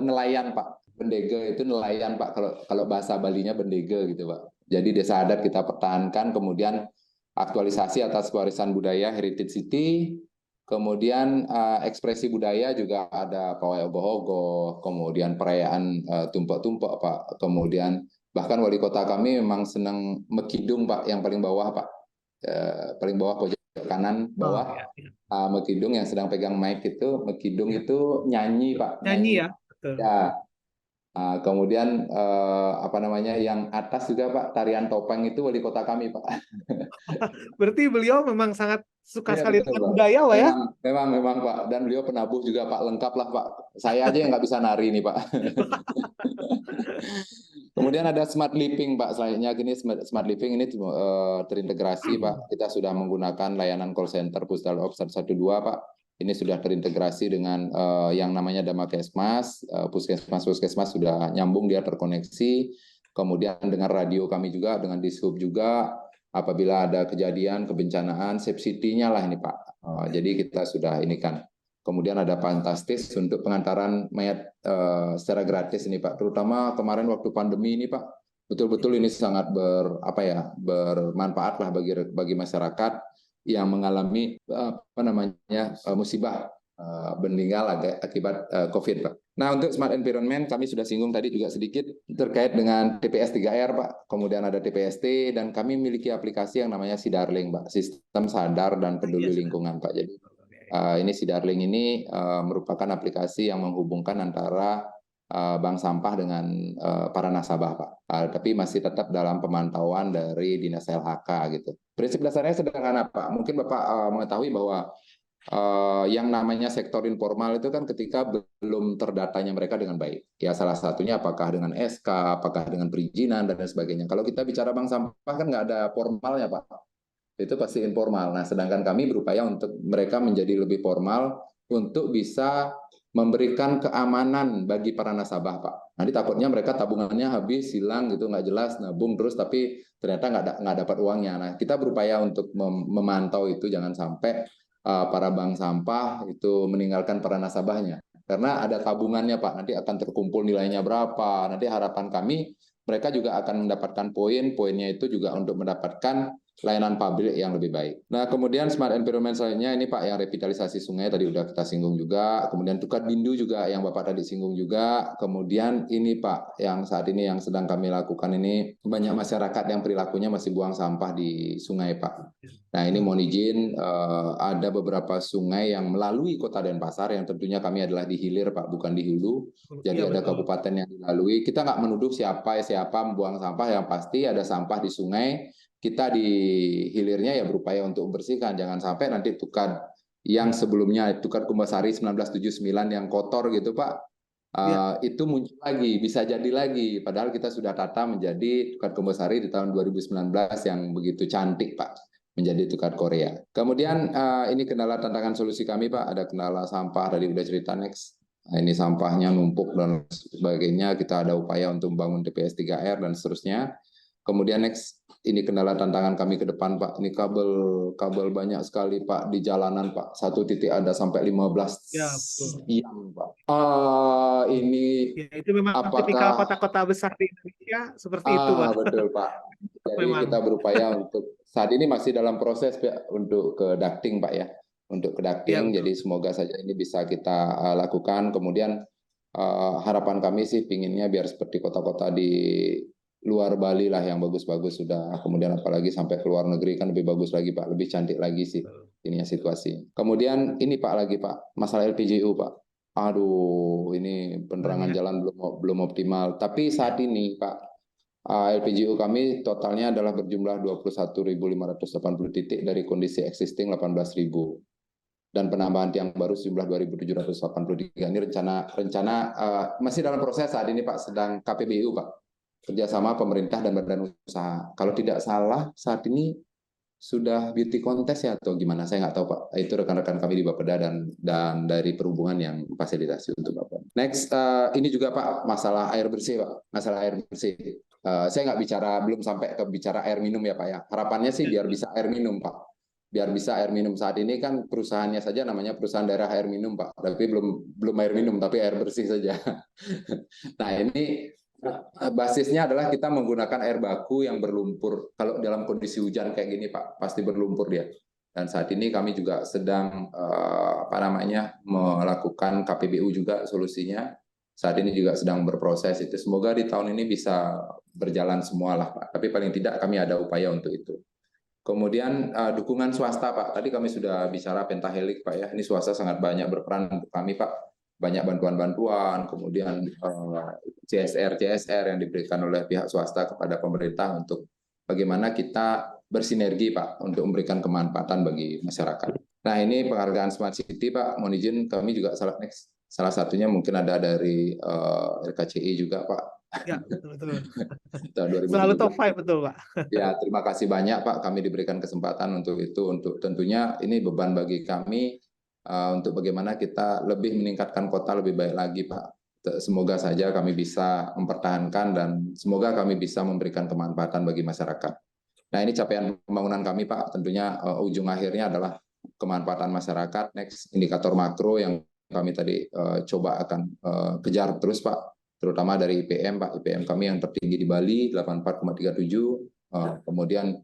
nelayan Pak. Bendege itu nelayan Pak, kalau bahasa Balinya Bendege gitu Pak. Jadi desa adat kita pertahankan, kemudian aktualisasi atas warisan budaya Heritage City, kemudian ekspresi budaya juga ada pawai ogoh-ogoh, kemudian perayaan tumpuk-tumpuk Pak, kemudian bahkan wali kota kami memang senang mekidung Pak, yang paling bawah Pak, paling bawah pojok kanan bawah, mekidung yang sedang pegang mic itu, mekidung itu nyanyi Pak, nyanyi ya, betul. Ya. Kemudian yang atas juga Pak, tarian topeng itu wali kota kami Pak. Berarti beliau memang sangat suka sekali betul, dengan Pak. budaya Pak ya? Memang Pak, dan beliau penabuh juga Pak, lengkap lah Pak. Saya aja yang nggak bisa nari nih Pak. Kemudian ada smart living Pak, selanjutnya gini, smart living ini terintegrasi Pak. Kita sudah menggunakan layanan call center Pusdal Ops 112 Pak. Ini sudah terintegrasi dengan yang namanya Damakesmas, puskesmas sudah nyambung, dia terkoneksi. Kemudian dengan radio kami juga, dengan Dishub juga, apabila ada kejadian kebencanaan, Safe City-nya lah ini Pak. Jadi kita sudah ini kan. Kemudian ada Fantastis untuk pengantaran mayat secara gratis ini Pak. Terutama kemarin waktu pandemi ini Pak, betul-betul ini sangat bermanfaat lah bagi masyarakat yang mengalami musibah meninggal akibat COVID Pak. Nah untuk smart environment kami sudah singgung tadi juga sedikit terkait dengan TPS 3R Pak. Kemudian ada TPST dan kami memiliki aplikasi yang namanya Sidarling Pak, sistem sadar dan peduli lingkungan Pak. Jadi ini Sidarling ini merupakan aplikasi yang menghubungkan antara bank sampah dengan para nasabah, Pak. Tapi masih tetap dalam pemantauan dari Dinas LHK gitu. Prinsip dasarnya sederhana, Pak. Mungkin Bapak mengetahui bahwa yang namanya sektor informal itu kan ketika belum terdatanya mereka dengan baik. Ya salah satunya apakah dengan SK, apakah dengan perizinan dan lain sebagainya. Kalau kita bicara bank sampah kan nggak ada formalnya, Pak. Itu pasti informal. Nah, sedangkan kami berupaya untuk mereka menjadi lebih formal untuk bisa memberikan keamanan bagi para nasabah, Pak. Nanti takutnya mereka tabungannya habis, hilang gitu, nggak jelas, nabung terus, tapi ternyata nggak dapat uangnya. Nah, kita berupaya untuk memantau itu, jangan sampai para bank sampah itu meninggalkan para nasabahnya. Karena ada tabungannya, Pak, nanti akan terkumpul nilainya berapa. Nanti harapan kami, mereka juga akan mendapatkan poinnya itu juga untuk mendapatkan layanan publik yang lebih baik. Nah, kemudian smart environment lainnya ini Pak yang revitalisasi sungai tadi udah kita singgung juga. Kemudian tukar bindu juga yang Bapak tadi singgung juga. Kemudian ini Pak yang saat ini yang sedang kami lakukan ini banyak masyarakat yang perilakunya masih buang sampah di sungai Pak. Nah, ini mohon izin ada beberapa sungai yang melalui Kota Denpasar yang tentunya kami adalah di hilir Pak, bukan di hulu. Jadi ada kabupaten yang dilalui. Kita nggak menuduh siapa membuang sampah, yang pasti ada sampah di sungai. Kita di hilirnya ya berupaya untuk membersihkan, jangan sampai nanti tukar yang sebelumnya tukar Kumbasari 1979 yang kotor gitu Pak, itu muncul lagi, bisa jadi lagi, padahal kita sudah tata menjadi tukar Kumbasari di tahun 2019 yang begitu cantik Pak, menjadi tukar Korea. Kemudian ini kendala tantangan solusi kami Pak, ada kendala sampah, tadi udah cerita next. Nah, ini sampahnya numpuk dan sebagainya, kita ada upaya untuk membangun TPS 3R dan seterusnya. Kemudian next, ini kendala tantangan kami ke depan Pak. Ini kabel banyak sekali Pak di jalanan Pak. Satu titik ada sampai 15 tiang Pak. Ini ya, itu memang tipikal kota-kota besar di Indonesia seperti itu Pak. Betul Pak. Jadi kita berupaya untuk saat ini masih dalam proses Pak, untuk ke ducting Pak ya. Untuk ke ducting, jadi semoga saja ini bisa kita lakukan. Kemudian harapan kami sih pinginnya biar seperti kota-kota di luar Bali lah yang bagus-bagus sudah. Kemudian apalagi sampai ke luar negeri kan lebih bagus lagi Pak, lebih cantik lagi sih ininya situasi. Kemudian ini Pak lagi Pak, masalah LPJU Pak. Aduh, ini penerangan jalan belum optimal. Tapi saat ini Pak, LPJU kami totalnya adalah berjumlah 21.580 titik dari kondisi existing 18.000. Dan penambahan tiang baru sejumlah 2.783. Ini rencana masih dalam proses saat ini Pak, sedang KPBU Pak. Kerjasama pemerintah dan badan usaha. Kalau tidak salah saat ini sudah beauty contest ya atau gimana? Saya nggak tahu Pak. Itu rekan-rekan kami di Bapeda dan dari perhubungan yang fasilitasi untuk Bapak. Next, ini juga Pak masalah air bersih Pak. Masalah air bersih. Saya nggak belum sampai ke bicara air minum ya Pak ya. Harapannya sih biar bisa air minum Pak. Biar bisa air minum. Saat ini kan perusahaannya saja namanya perusahaan daerah air minum Pak. Tapi belum air minum tapi air bersih saja. Nah ini basisnya adalah kita menggunakan air baku yang berlumpur. Kalau dalam kondisi hujan kayak gini Pak, pasti berlumpur dia. Dan saat ini kami juga sedang melakukan KPBU juga solusinya. Saat ini juga sedang berproses itu. Semoga di tahun ini bisa berjalan semua lah Pak. Tapi paling tidak kami ada upaya untuk itu. Kemudian dukungan swasta Pak. Tadi kami sudah bicara pentahelik Pak ya. Ini swasta sangat banyak berperan untuk kami Pak. Banyak bantuan-bantuan, kemudian CSR yang diberikan oleh pihak swasta kepada pemerintah untuk bagaimana kita bersinergi Pak untuk memberikan kemanfaatan bagi masyarakat. Nah ini penghargaan Smart City Pak, mohon izin kami juga salah satunya mungkin ada dari RKCI juga Pak. Ya, betul. Selalu top 5 betul Pak. Ya, terima kasih banyak Pak kami diberikan kesempatan untuk itu, untuk tentunya ini beban bagi kami untuk bagaimana kita lebih meningkatkan kota lebih baik lagi Pak. Semoga saja kami bisa mempertahankan dan semoga kami bisa memberikan kemanfaatan bagi masyarakat. Nah ini capaian pembangunan kami Pak, tentunya ujung akhirnya adalah kemanfaatan masyarakat. Next, indikator makro yang kami tadi coba akan kejar terus Pak, terutama dari IPM Pak. IPM kami yang tertinggi di Bali 84,37, kemudian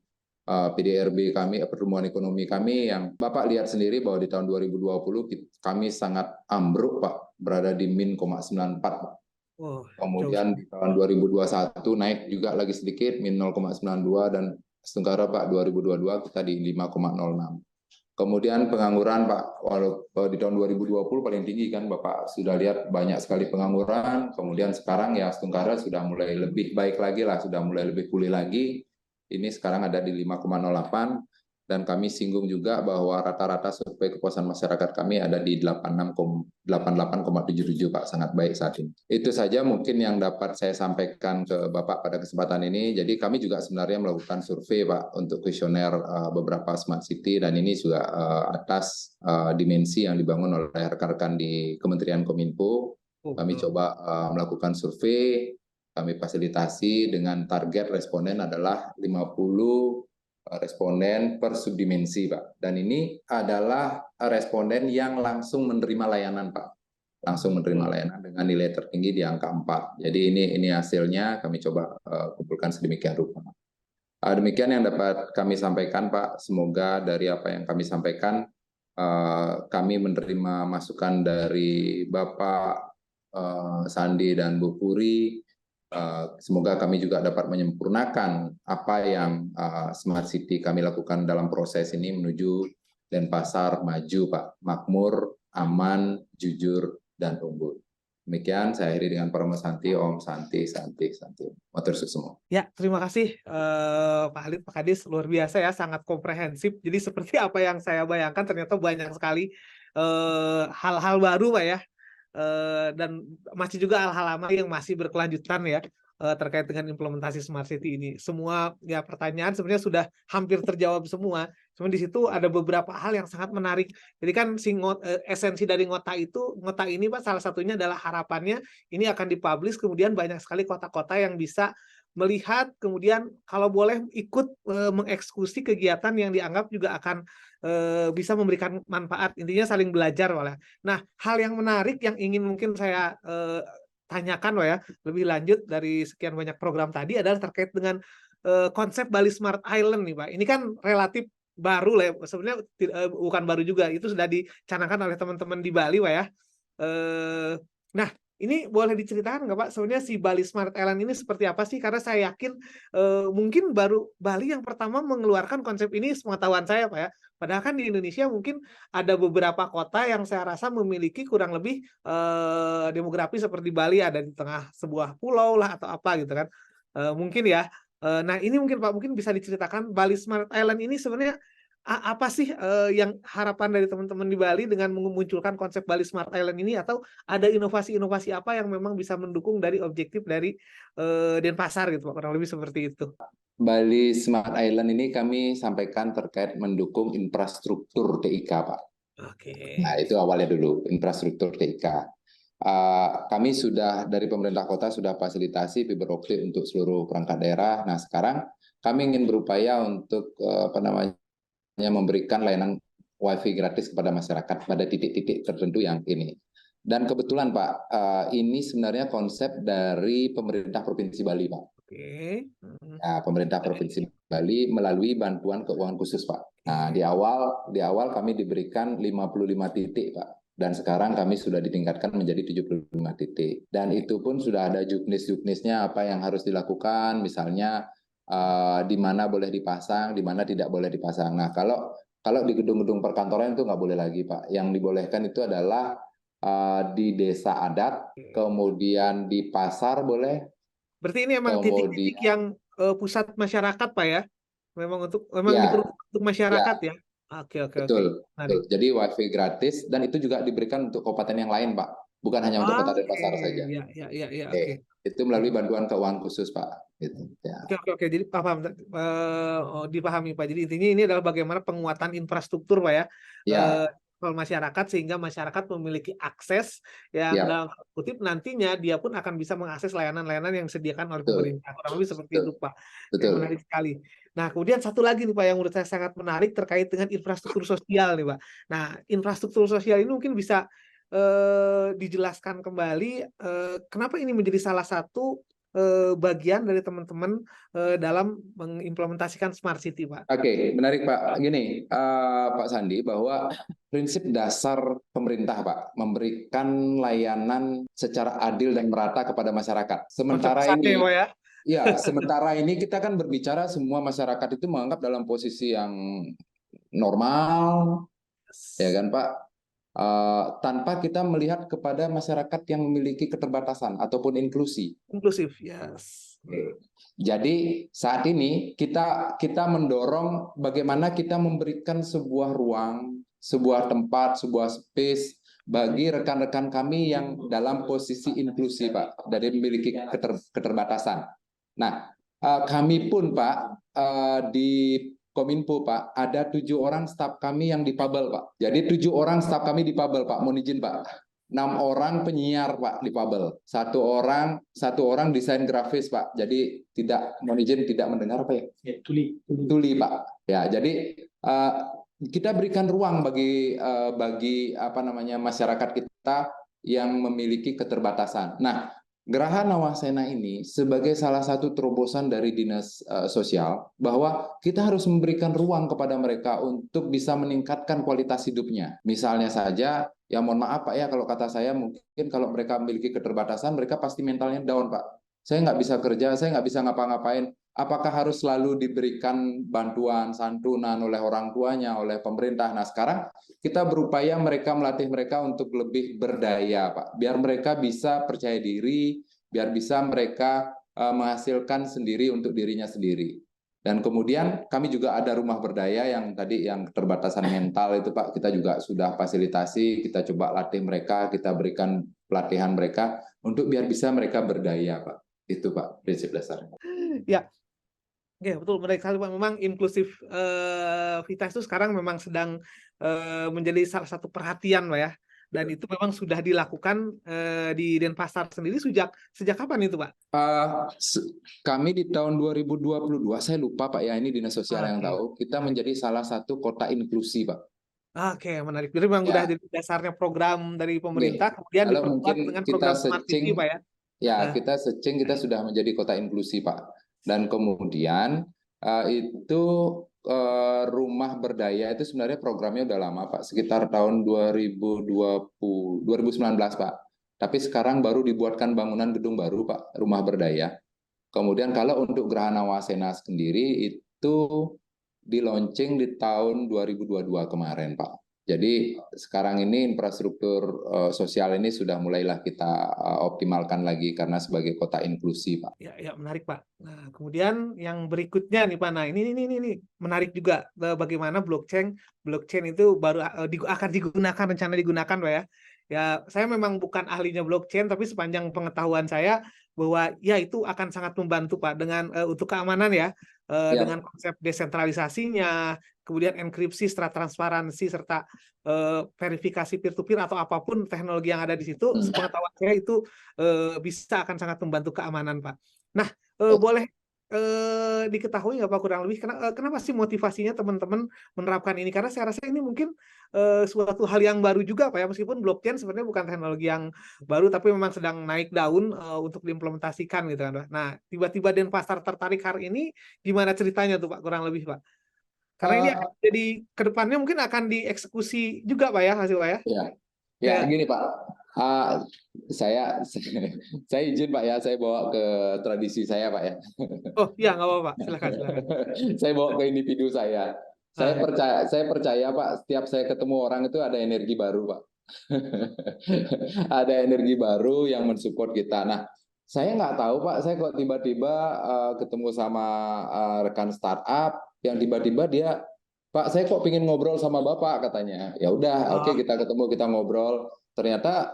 PDRB kami, pertumbuhan ekonomi kami yang Bapak lihat sendiri bahwa di tahun 2020 kami sangat ambruk Pak, berada di min 0,94 Pak. Kemudian di tahun 2021 naik juga lagi sedikit, min 0,92 dan sementara Pak 2022 kita di 5,06. Kemudian pengangguran Pak, di tahun 2020 paling tinggi kan Bapak sudah lihat banyak sekali pengangguran, kemudian sekarang ya Setungkara sudah mulai lebih baik lagi lah, sudah mulai lebih pulih lagi. Ini sekarang ada di 5,08 dan kami singgung juga bahwa rata-rata survei kepuasan masyarakat kami ada di 88,77 Pak, sangat baik saat ini. Itu saja mungkin yang dapat saya sampaikan ke Bapak pada kesempatan ini. Jadi kami juga sebenarnya melakukan survei Pak untuk kuesioner beberapa smart city dan ini juga atas dimensi yang dibangun oleh rekan-rekan di Kementerian Kominfo. Kami coba melakukan survei, kami fasilitasi dengan target responden adalah 50 responden per subdimensi, Pak. Dan ini adalah responden yang langsung menerima layanan, Pak. Langsung menerima layanan dengan nilai tertinggi di angka 4. Jadi ini hasilnya kami coba kumpulkan sedemikian rupa. Demikian yang dapat kami sampaikan, Pak. Semoga dari apa yang kami sampaikan, kami menerima masukan dari Bapak Sandi dan Bu Puri. Semoga kami juga dapat menyempurnakan apa yang Smart City kami lakukan dalam proses ini menuju Denpasar maju, Pak. Makmur, aman, jujur, dan unggul. Demikian saya akhiri dengan Parama Santi, Om Santi, Santi, Santi. Matur suwun semua. Ya, terima kasih Pak Halid, Pak Kadis, luar biasa ya, sangat komprehensif. Jadi seperti apa yang saya bayangkan ternyata banyak sekali hal-hal baru Pak ya. Dan masih juga hal-hal lama yang masih berkelanjutan ya terkait dengan implementasi Smart City ini. Semua ya pertanyaan sebenarnya sudah hampir terjawab semua. Cuma di situ ada beberapa hal yang sangat menarik. Jadi kan esensi dari ngota ini Pak, salah satunya adalah harapannya ini akan dipublish, kemudian banyak sekali kota-kota yang bisa melihat, kemudian kalau boleh ikut mengeksekusi kegiatan yang dianggap juga akan bisa memberikan manfaat. Intinya saling belajar malah. Nah, hal yang menarik yang ingin mungkin saya tanyakan ya lebih lanjut dari sekian banyak program tadi adalah terkait dengan konsep Bali Smart Island nih Pak. Ini kan relatif baru lah ya. Sebenarnya bukan baru juga, itu sudah dicanangkan oleh teman-teman di Bali Pak ya. Nah, ini boleh diceritakan nggak Pak, sebenarnya si Bali Smart Island ini seperti apa sih? Karena saya yakin mungkin baru Bali yang pertama mengeluarkan konsep ini, sepengetahuan saya Pak ya. Padahal kan di Indonesia mungkin ada beberapa kota yang saya rasa memiliki kurang lebih demografi seperti Bali, ada di tengah sebuah pulau lah atau apa gitu kan. Mungkin ya. Nah ini mungkin Pak, mungkin bisa diceritakan Bali Smart Island ini sebenarnya apa sih yang harapan dari teman-teman di Bali dengan memunculkan konsep Bali Smart Island ini, atau ada inovasi-inovasi apa yang memang bisa mendukung dari objektif dari Denpasar gitu Pak, kurang lebih seperti itu. Bali Smart Island ini kami sampaikan terkait mendukung infrastruktur TIK, Pak. Oke. Nah, itu awalnya dulu, infrastruktur TIK. Kami sudah dari pemerintah kota sudah fasilitasi fiber optik untuk seluruh perangkat daerah. Nah, sekarang kami ingin berupaya untuk memberikan layanan WiFi gratis kepada masyarakat pada titik-titik tertentu yang ini. Dan kebetulan Pak, ini sebenarnya konsep dari pemerintah Provinsi Bali, Pak. Oke. Nah, pemerintah Provinsi Bali melalui bantuan keuangan khusus, Pak. Nah, di awal kami diberikan 55 titik, Pak. Dan sekarang kami sudah ditingkatkan menjadi 75 titik. Dan itu pun sudah ada juknis-juknisnya apa yang harus dilakukan, misalnya di mana boleh dipasang, di mana tidak boleh dipasang. Nah, kalau di gedung-gedung perkantoran itu nggak boleh lagi, Pak. Yang dibolehkan itu adalah di desa adat, kemudian di pasar boleh. Berarti ini memang titik-titik yang pusat masyarakat Pak ya? Memang ya, diperuntukkan untuk masyarakat ya? Oke. Betul. Jadi WiFi gratis dan itu juga diberikan untuk kabupaten yang lain, Pak. Bukan hanya untuk Kota Denpasar saja. Iya, oke. Itu melalui bantuan keuangan khusus, Pak. Gitu, ya. Oke. Jadi paham, dipahami Pak. Jadi intinya ini adalah bagaimana penguatan infrastruktur Pak ya. Masyarakat, sehingga masyarakat memiliki akses yang dalam kutip nantinya dia pun akan bisa mengakses layanan-layanan yang disediakan oleh pemerintah. Kurang lebih seperti itu Pak. Yang menarik sekali. Nah, kemudian satu lagi nih Pak yang menurut saya sangat menarik terkait dengan infrastruktur sosial nih Pak. Nah, infrastruktur sosial ini mungkin bisa dijelaskan kembali kenapa ini menjadi salah satu bagian dari teman-teman dalam mengimplementasikan Smart City, Pak. Oke, menarik Pak. Gini, Pak Sandi, bahwa prinsip dasar pemerintah, Pak, memberikan layanan secara adil dan merata kepada masyarakat. Sementara ini, Pak, ya? Ya, sementara ini kita kan berbicara semua masyarakat itu menganggap dalam posisi yang normal, ya Yes. kan Pak? Tanpa kita melihat kepada masyarakat yang memiliki keterbatasan ataupun inklusi. Inklusif, yes. Jadi saat ini kita mendorong bagaimana kita memberikan sebuah ruang, sebuah tempat, sebuah space bagi rekan-rekan kami yang dalam posisi inklusi, Pak, dari memiliki keterbatasan. Nah, kami pun Pak di Kominfo Pak, ada 7 orang staf kami yang difabel Pak. Jadi 7 orang staf kami difabel Pak, mohon izin Pak. 6 orang penyiar Pak difabel, satu orang desain grafis Pak. Jadi mohon izin tidak mendengar apa ya? Tuli Pak. Ya, jadi kita berikan ruang bagi apa namanya masyarakat kita yang memiliki keterbatasan. Nah, Geraha Nawasena ini sebagai salah satu terobosan dari Dinas Sosial bahwa kita harus memberikan ruang kepada mereka untuk bisa meningkatkan kualitas hidupnya. Misalnya saja, ya mohon maaf Pak ya kalau kata saya mungkin kalau mereka memiliki keterbatasan mereka pasti mentalnya down Pak. Saya nggak bisa kerja, saya nggak bisa ngapa-ngapain. Apakah harus selalu diberikan bantuan santunan oleh orang tuanya, oleh pemerintah? Nah sekarang kita berupaya melatih mereka untuk lebih berdaya, Pak. Biar mereka bisa percaya diri, biar bisa mereka menghasilkan sendiri untuk dirinya sendiri. Dan kemudian kami juga ada rumah berdaya yang tadi yang keterbatasan mental itu Pak, kita juga sudah fasilitasi, kita coba latih mereka, kita berikan pelatihan mereka untuk biar bisa mereka berdaya Pak. Itu Pak prinsip dasarnya. Ya, oke, betul. Menarik sekali Pak. Memang inklusivitas itu sekarang memang sedang menjadi salah satu perhatian Pak ya. Dan itu memang sudah dilakukan di Denpasar sendiri sejak kapan itu Pak? Kami di tahun 2022, saya lupa Pak ya, ini Dinas Sosial yang tahu, kita menjadi salah satu kota inklusi Pak. Oke, menarik. Jadi memang udah Ya, jadi dasarnya program dari pemerintah, kemudian kalau diperkuat mungkin dengan kita program Smart City searching, Pak ya. ya kita searching kita sudah menjadi kota inklusi Pak. Dan kemudian itu rumah berdaya itu sebenarnya programnya udah lama Pak, sekitar tahun 2019 Pak. Tapi sekarang baru dibuatkan bangunan gedung baru Pak, rumah berdaya. Kemudian kalau untuk Geraha Nawasena sendiri itu di launching di tahun 2022 kemarin Pak. Jadi sekarang ini infrastruktur sosial ini sudah mulailah kita optimalkan lagi karena sebagai kota inklusi Pak. Ya, menarik Pak. Nah, kemudian yang berikutnya nih Pak. Nah, ini menarik juga bagaimana blockchain itu baru akan digunakan, rencana digunakan Pak ya. Ya, saya memang bukan ahlinya blockchain, tapi sepanjang pengetahuan saya bahwa ya itu akan sangat membantu Pak dengan untuk keamanan ya, dengan konsep desentralisasinya, kemudian enkripsi, transparansi serta verifikasi peer-to-peer atau apapun teknologi yang ada di situ, sepengetahuan saya itu bisa akan sangat membantu keamanan Pak. Nah, boleh diketahui nggak Pak kurang lebih kenapa sih motivasinya teman-teman menerapkan ini? Karena saya rasa ini mungkin suatu hal yang baru juga Pak ya, meskipun blockchain sebenarnya bukan teknologi yang baru, tapi memang sedang naik daun untuk diimplementasikan gitu kan Pak. Nah, tiba-tiba Denpasar tertarik hari ini, gimana ceritanya tuh Pak kurang lebih Pak? Karena ini akan jadi kedepannya mungkin akan dieksekusi juga Pak ya hasil Pak ya? Ya, gini Pak, saya izin Pak ya, saya bawa ke tradisi saya Pak ya. Oh iya, nggak apa-apa, silakan. Saya bawa ke individu saya. Saya percaya Pak, setiap saya ketemu orang itu ada energi baru Pak. Ada energi baru yang mensupport kita. Nah, saya nggak tahu Pak, saya kok tiba-tiba ketemu sama rekan startup yang tiba-tiba dia, Pak, saya kok pingin ngobrol sama Bapak katanya. Ya udah, oke, kita ketemu, kita ngobrol. Ternyata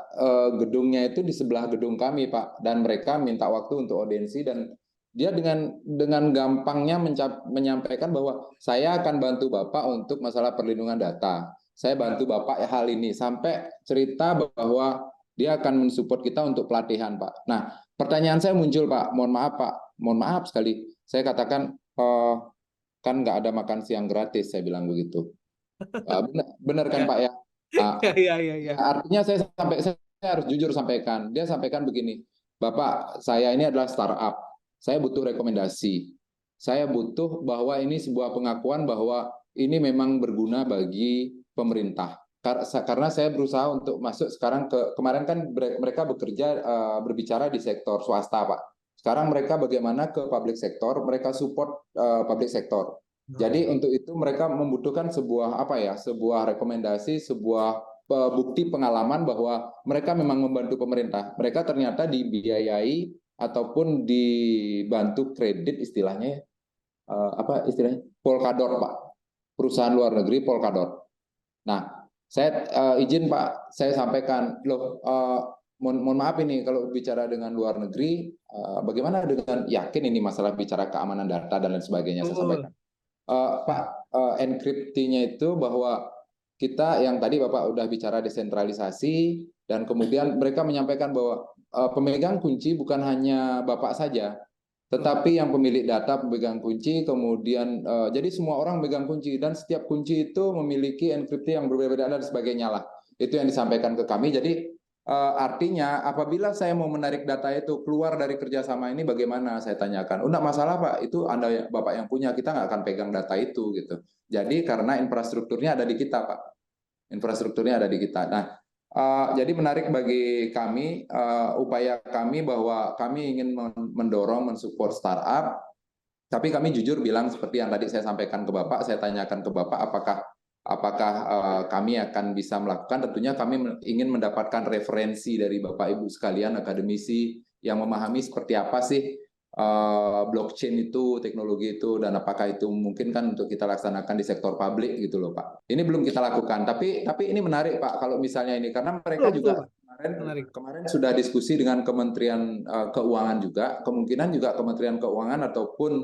gedungnya itu di sebelah gedung kami, Pak. Dan mereka minta waktu untuk audiensi dan dia dengan gampangnya menyampaikan bahwa saya akan bantu Bapak untuk masalah perlindungan data. Saya bantu Bapak hal ini sampai cerita bahwa dia akan mensupport kita untuk pelatihan, Pak. Nah, pertanyaan saya muncul, Pak. Mohon maaf, Pak. Mohon maaf sekali. Saya katakan kan nggak ada makan siang gratis, saya bilang begitu. Benar kan Pak ya? Iya. Artinya saya harus jujur sampaikan. Dia sampaikan begini, Bapak, saya ini adalah startup. Saya butuh rekomendasi. Saya butuh bahwa ini sebuah pengakuan bahwa ini memang berguna bagi pemerintah. Karena saya berusaha untuk masuk sekarang kemarin kan mereka berbicara di sektor swasta Pak. Sekarang mereka bagaimana ke public sector, mereka support public sector. Jadi untuk itu mereka membutuhkan sebuah apa ya, sebuah rekomendasi, sebuah bukti pengalaman bahwa mereka memang membantu pemerintah. Mereka ternyata dibiayai ataupun dibantu kredit istilahnya, apa istilahnya? Polkadot, Pak. Perusahaan luar negeri Polkadot. Nah, saya izin Pak, saya sampaikan, loh, mohon maaf ini kalau bicara dengan luar negeri, bagaimana dengan yakin ini masalah bicara keamanan data dan lain sebagainya, saya sampaikan. Pak, enkripsinya itu bahwa kita yang tadi Bapak udah bicara desentralisasi dan kemudian mereka menyampaikan bahwa pemegang kunci bukan hanya Bapak saja, tetapi yang pemilik data pemegang kunci, kemudian jadi semua orang pemegang kunci dan setiap kunci itu memiliki enkripsi yang berbeda-beda dan sebagainya lah. Itu yang disampaikan ke kami. Jadi artinya apabila saya mau menarik data itu keluar dari kerjasama ini bagaimana, saya tanyakan. Enggak masalah Pak, itu Anda Bapak yang punya, kita nggak akan pegang data itu gitu. Jadi karena infrastrukturnya ada di kita Pak, infrastrukturnya ada di kita. Nah, jadi menarik bagi kami, upaya kami bahwa kami ingin mendorong, mensupport startup, tapi kami jujur bilang seperti yang tadi saya sampaikan ke Bapak, saya tanyakan ke Bapak apakah kami akan bisa melakukan. Tentunya kami ingin mendapatkan referensi dari Bapak Ibu sekalian, akademisi yang memahami seperti apa sih blockchain itu, teknologi itu, dan apakah itu mungkin kan untuk kita laksanakan di sektor publik gitu loh Pak. Ini belum kita lakukan, tapi ini menarik Pak kalau misalnya ini, karena mereka juga kemarin sudah diskusi dengan Kementerian Keuangan juga, kemungkinan juga Kementerian Keuangan ataupun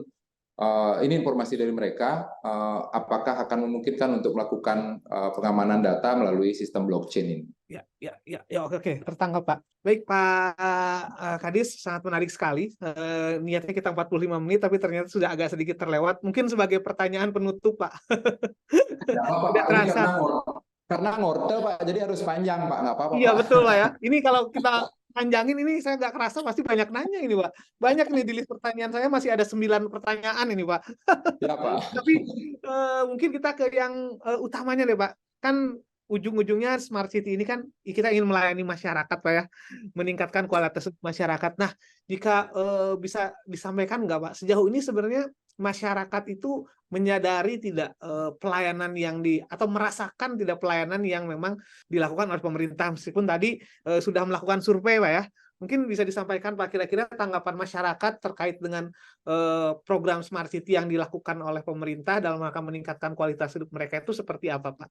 ini informasi dari mereka, apakah akan memungkinkan untuk melakukan pengamanan data melalui sistem blockchain ini. Ya, oke, tertangkap Pak. Baik Pak Kadis, sangat menarik sekali. Niatnya kita 45 menit, tapi ternyata sudah agak sedikit terlewat. Mungkin sebagai pertanyaan penutup Pak. Tidak apa-apa Pak, ini karena ngortel Pak, jadi harus panjang Pak, nggak apa-apa Iya Pak. betul Pak ya. Ini kalau kita panjangin ini saya nggak kerasa pasti banyak nanya ini Pak. Banyak nih di list pertanyaan saya masih ada 9 pertanyaan ini Pak. Ya Pak. Tapi mungkin kita ke yang utamanya deh Pak. Kan ujung-ujungnya Smart City ini kan kita ingin melayani masyarakat Pak ya, meningkatkan kualitas masyarakat. Nah, jika bisa disampaikan nggak Pak, sejauh ini sebenarnya masyarakat itu menyadari tidak pelayanan yang atau merasakan tidak pelayanan yang memang dilakukan oleh pemerintah, meskipun tadi sudah melakukan survei Pak ya. Mungkin bisa disampaikan Pak, kira-kira tanggapan masyarakat terkait dengan program Smart City yang dilakukan oleh pemerintah dalam rangka meningkatkan kualitas hidup mereka itu seperti apa Pak?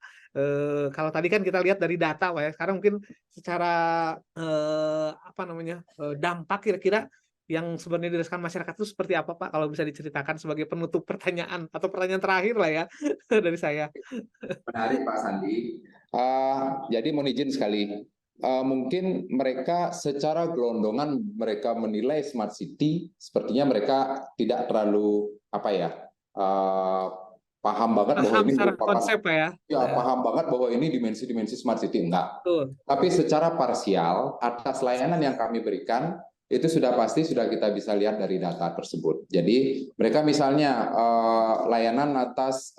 Kalau tadi kan kita lihat dari data Pak ya, sekarang mungkin secara dampak kira-kira yang sebenarnya dirasakan masyarakat itu seperti apa Pak? Kalau bisa diceritakan sebagai penutup pertanyaan atau pertanyaan terakhir lah ya dari saya. Menarik Pak Sandi. Jadi mohon izin sekali. Mungkin mereka secara gelondongan mereka menilai Smart City, sepertinya mereka tidak terlalu paham banget bahwa ini merupakan konsep ya. Paham banget bahwa ini dimensi-dimensi Smart City, enggak. Betul. Tapi secara parsial atas layanan yang kami berikan itu sudah pasti sudah kita bisa lihat dari data tersebut. Jadi mereka misalnya layanan atas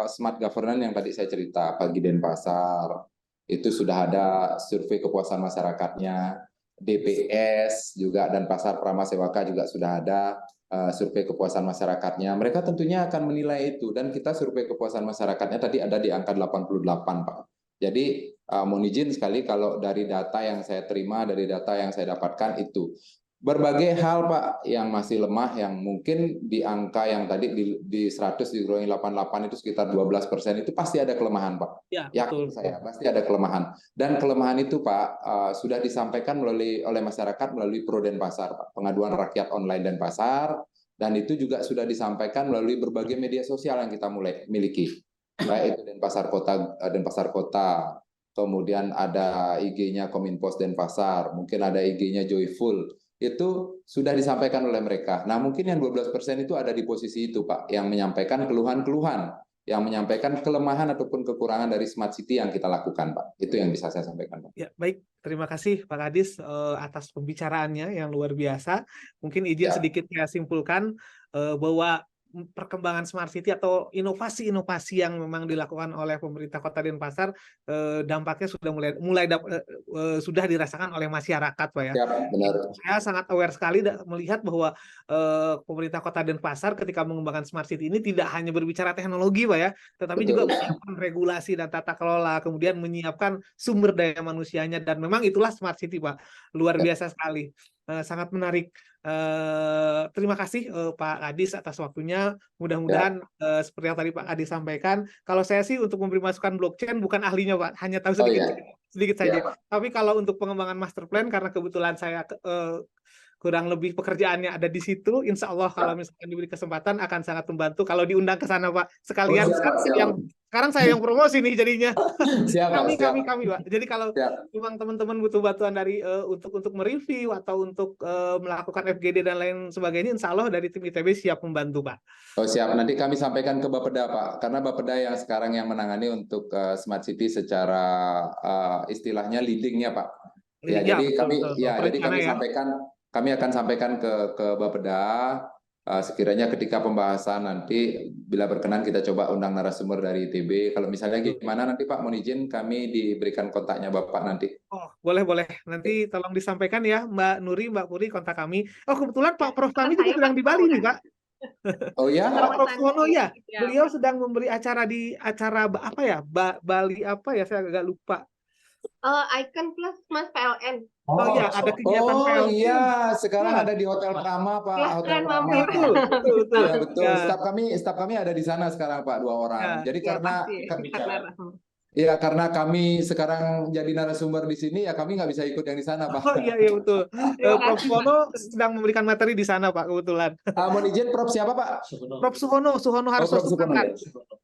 smart governance yang tadi saya cerita, pagi Denpasar, itu sudah ada survei kepuasan masyarakatnya, DPS juga dan Pasar Pramasewaka juga sudah ada survei kepuasan masyarakatnya. Mereka tentunya akan menilai itu, dan kita survei kepuasan masyarakatnya tadi ada di angka 88 Pak. Jadi mohon izin sekali kalau dari data yang saya terima, dari data yang saya dapatkan itu berbagai hal Pak yang masih lemah, yang mungkin di angka yang tadi di 100 dikurangi 88 itu sekitar 12%, itu pasti ada kelemahan Pak. Ya, yakin saya pasti ada kelemahan, dan kelemahan itu Pak sudah disampaikan oleh masyarakat melalui Pro Denpasar Pak, pengaduan rakyat online Denpasar, dan itu juga sudah disampaikan melalui berbagai media sosial yang kita mulai miliki, baik itu Denpasar Kota, kemudian ada IG-nya Kominfo Denpasar, mungkin ada IG-nya Joyful. Itu sudah disampaikan oleh mereka. Nah, mungkin yang 12% itu ada di posisi itu, Pak, yang menyampaikan keluhan-keluhan, yang menyampaikan kelemahan ataupun kekurangan dari Smart City yang kita lakukan, Pak. Itu yang bisa saya sampaikan, Pak. Ya, baik. Terima kasih, Pak Kadis, atas pembicaraannya yang luar biasa. Mungkin izin sedikit saya simpulkan bahwa perkembangan smart city atau inovasi-inovasi yang memang dilakukan oleh pemerintah Kota Denpasar, dampaknya sudah sudah dirasakan oleh masyarakat, Pak ya. Siap, benar. Saya sangat aware sekali melihat bahwa pemerintah Kota Denpasar ketika mengembangkan smart city ini tidak hanya berbicara teknologi, Pak ya, tetapi juga menyiapkan regulasi dan tata kelola, kemudian menyiapkan sumber daya manusianya, dan memang itulah smart city, Pak. Luar biasa sekali. Sangat menarik. Terima kasih Pak Kadis atas waktunya. Mudah-mudahan seperti yang tadi Pak Kadis sampaikan, kalau saya sih untuk memberi masukan blockchain bukan ahlinya, Pak, hanya tahu sedikit saja. Tapi kalau untuk pengembangan master plan, karena kebetulan saya kurang lebih pekerjaannya ada di situ, insya Allah kalau misalkan diberi kesempatan akan sangat membantu kalau diundang ke sana, Pak. Sekalian sekarang saya yang promosi nih jadinya. Kami Pak. Jadi kalau memang teman-teman butuh bantuan dari untuk mereview atau untuk melakukan FGD dan lain sebagainya, insya Allah dari tim ITB siap membantu, Pak. Oh siap, nanti kami sampaikan ke Bapeda, Pak, karena Bapeda yang sekarang yang menangani untuk Smart City secara istilahnya leadingnya, Pak. Ya, jadi kami akan sampaikan ke Bapeda. Sekiranya ketika pembahasan nanti bila berkenan kita coba undang narasumber dari ITB. Kalau misalnya gimana nanti Pak, mohon izin kami diberikan kontaknya Bapak nanti. Oh, boleh. Nanti tolong disampaikan ya Mbak Nuri, Mbak Puri, kontak kami. Oh, kebetulan Pak Prof Tami juga sedang di Bali nih, Pak. Oh ya? Pak Prof Suwono ya. Beliau sedang memberi acara di apa ya? Bali apa ya? Saya agak lupa. Icon Plus Mas PLN. Oh iya, ada kegiatan PLN. Oh iya, sekarang ada di Hotel Prama, Pak. Hotel Prama. Betul. Ya, betul. Staf kami ada di sana sekarang, Pak, 2 orang. Jadi karena kami sekarang jadi narasumber di sini, ya kami nggak bisa ikut yang di sana, Pak. Oh iya betul. Prof Suwono sedang memberikan materi di sana, Pak, kebetulan. Mohon izin, Prof siapa, Pak? Prof Suwono harus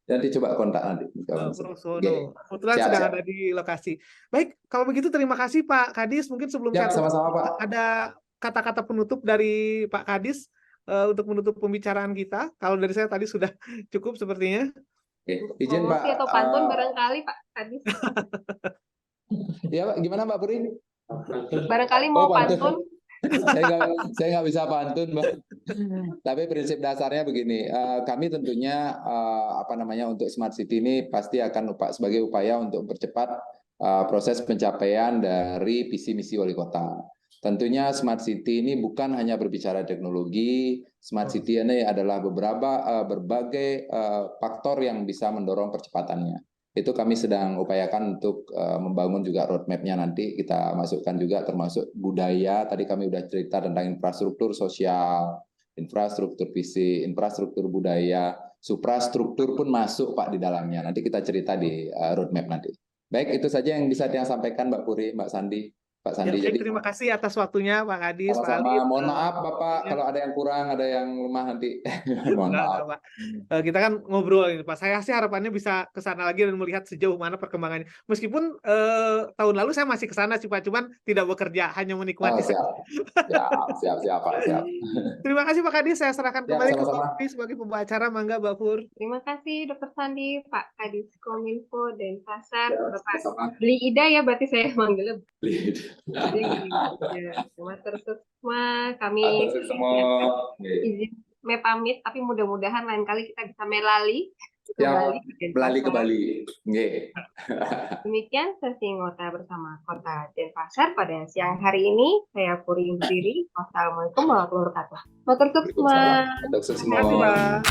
Nanti coba kontak nanti. Prof Suwono. Kebetulan sedang ada di lokasi. Baik, kalau begitu terima kasih Pak Kadis. Mungkin sebelum saya sama-sama, Pak. Ada kata-kata penutup dari Pak Kadis untuk menutup pembicaraan kita. Kalau dari saya tadi sudah cukup sepertinya. Izin Pak. Atau pantun barangkali Pak Kadis. Ya Pak, gimana Mbak Puri? Barangkali mau pantun. Saya nggak bisa pantun, Mbak. Tapi prinsip dasarnya begini, kami tentunya untuk Smart City ini pasti akan sebagai upaya untuk mempercepat proses pencapaian dari visi misi wali kota. Tentunya Smart City ini bukan hanya berbicara teknologi, Smart City ini adalah berbagai faktor yang bisa mendorong percepatannya. Itu kami sedang upayakan untuk membangun juga roadmap-nya nanti kita masukkan juga termasuk budaya. Tadi kami sudah cerita tentang infrastruktur sosial, infrastruktur fisik, infrastruktur budaya, suprastruktur pun masuk Pak di dalamnya. Nanti kita cerita di roadmap nanti. Baik, itu saja yang bisa saya sampaikan Mbak Puri, Mbak Sandi. Pak Sandi. Ya, terima kasih atas waktunya Pak Kadis. Sama-sama. Mohon maaf Bapak kalau ada yang kurang, ada yang lemah nanti. Mohon maaf. Pak. Kita kan ngobrol ini Pak. Saya sih harapannya bisa ke sana lagi dan melihat sejauh mana perkembangannya. Meskipun tahun lalu saya masih ke sana sih Pak, cuman tidak bekerja, hanya menikmati. Siap Pak. Siap. Terima kasih Pak Kadis. Saya serahkan kembali ke Pak sebagai pembacara. Mangga Mbak Pur. Terima kasih Dr. Sandi, Pak Kadis Kominfo Denpasar, Bapak Beli Ida ya, berarti saya manggilnya Beli Ida. Kami izin pamit, tapi mudah-mudahan lain kali kita bisa melali ke Bali. Demikian sesi ngota bersama Kota Denpasar pada siang hari ini. Saya Puri undur diri. Wassalamualaikum warahmatullahi wabarakatuh. Matur semua.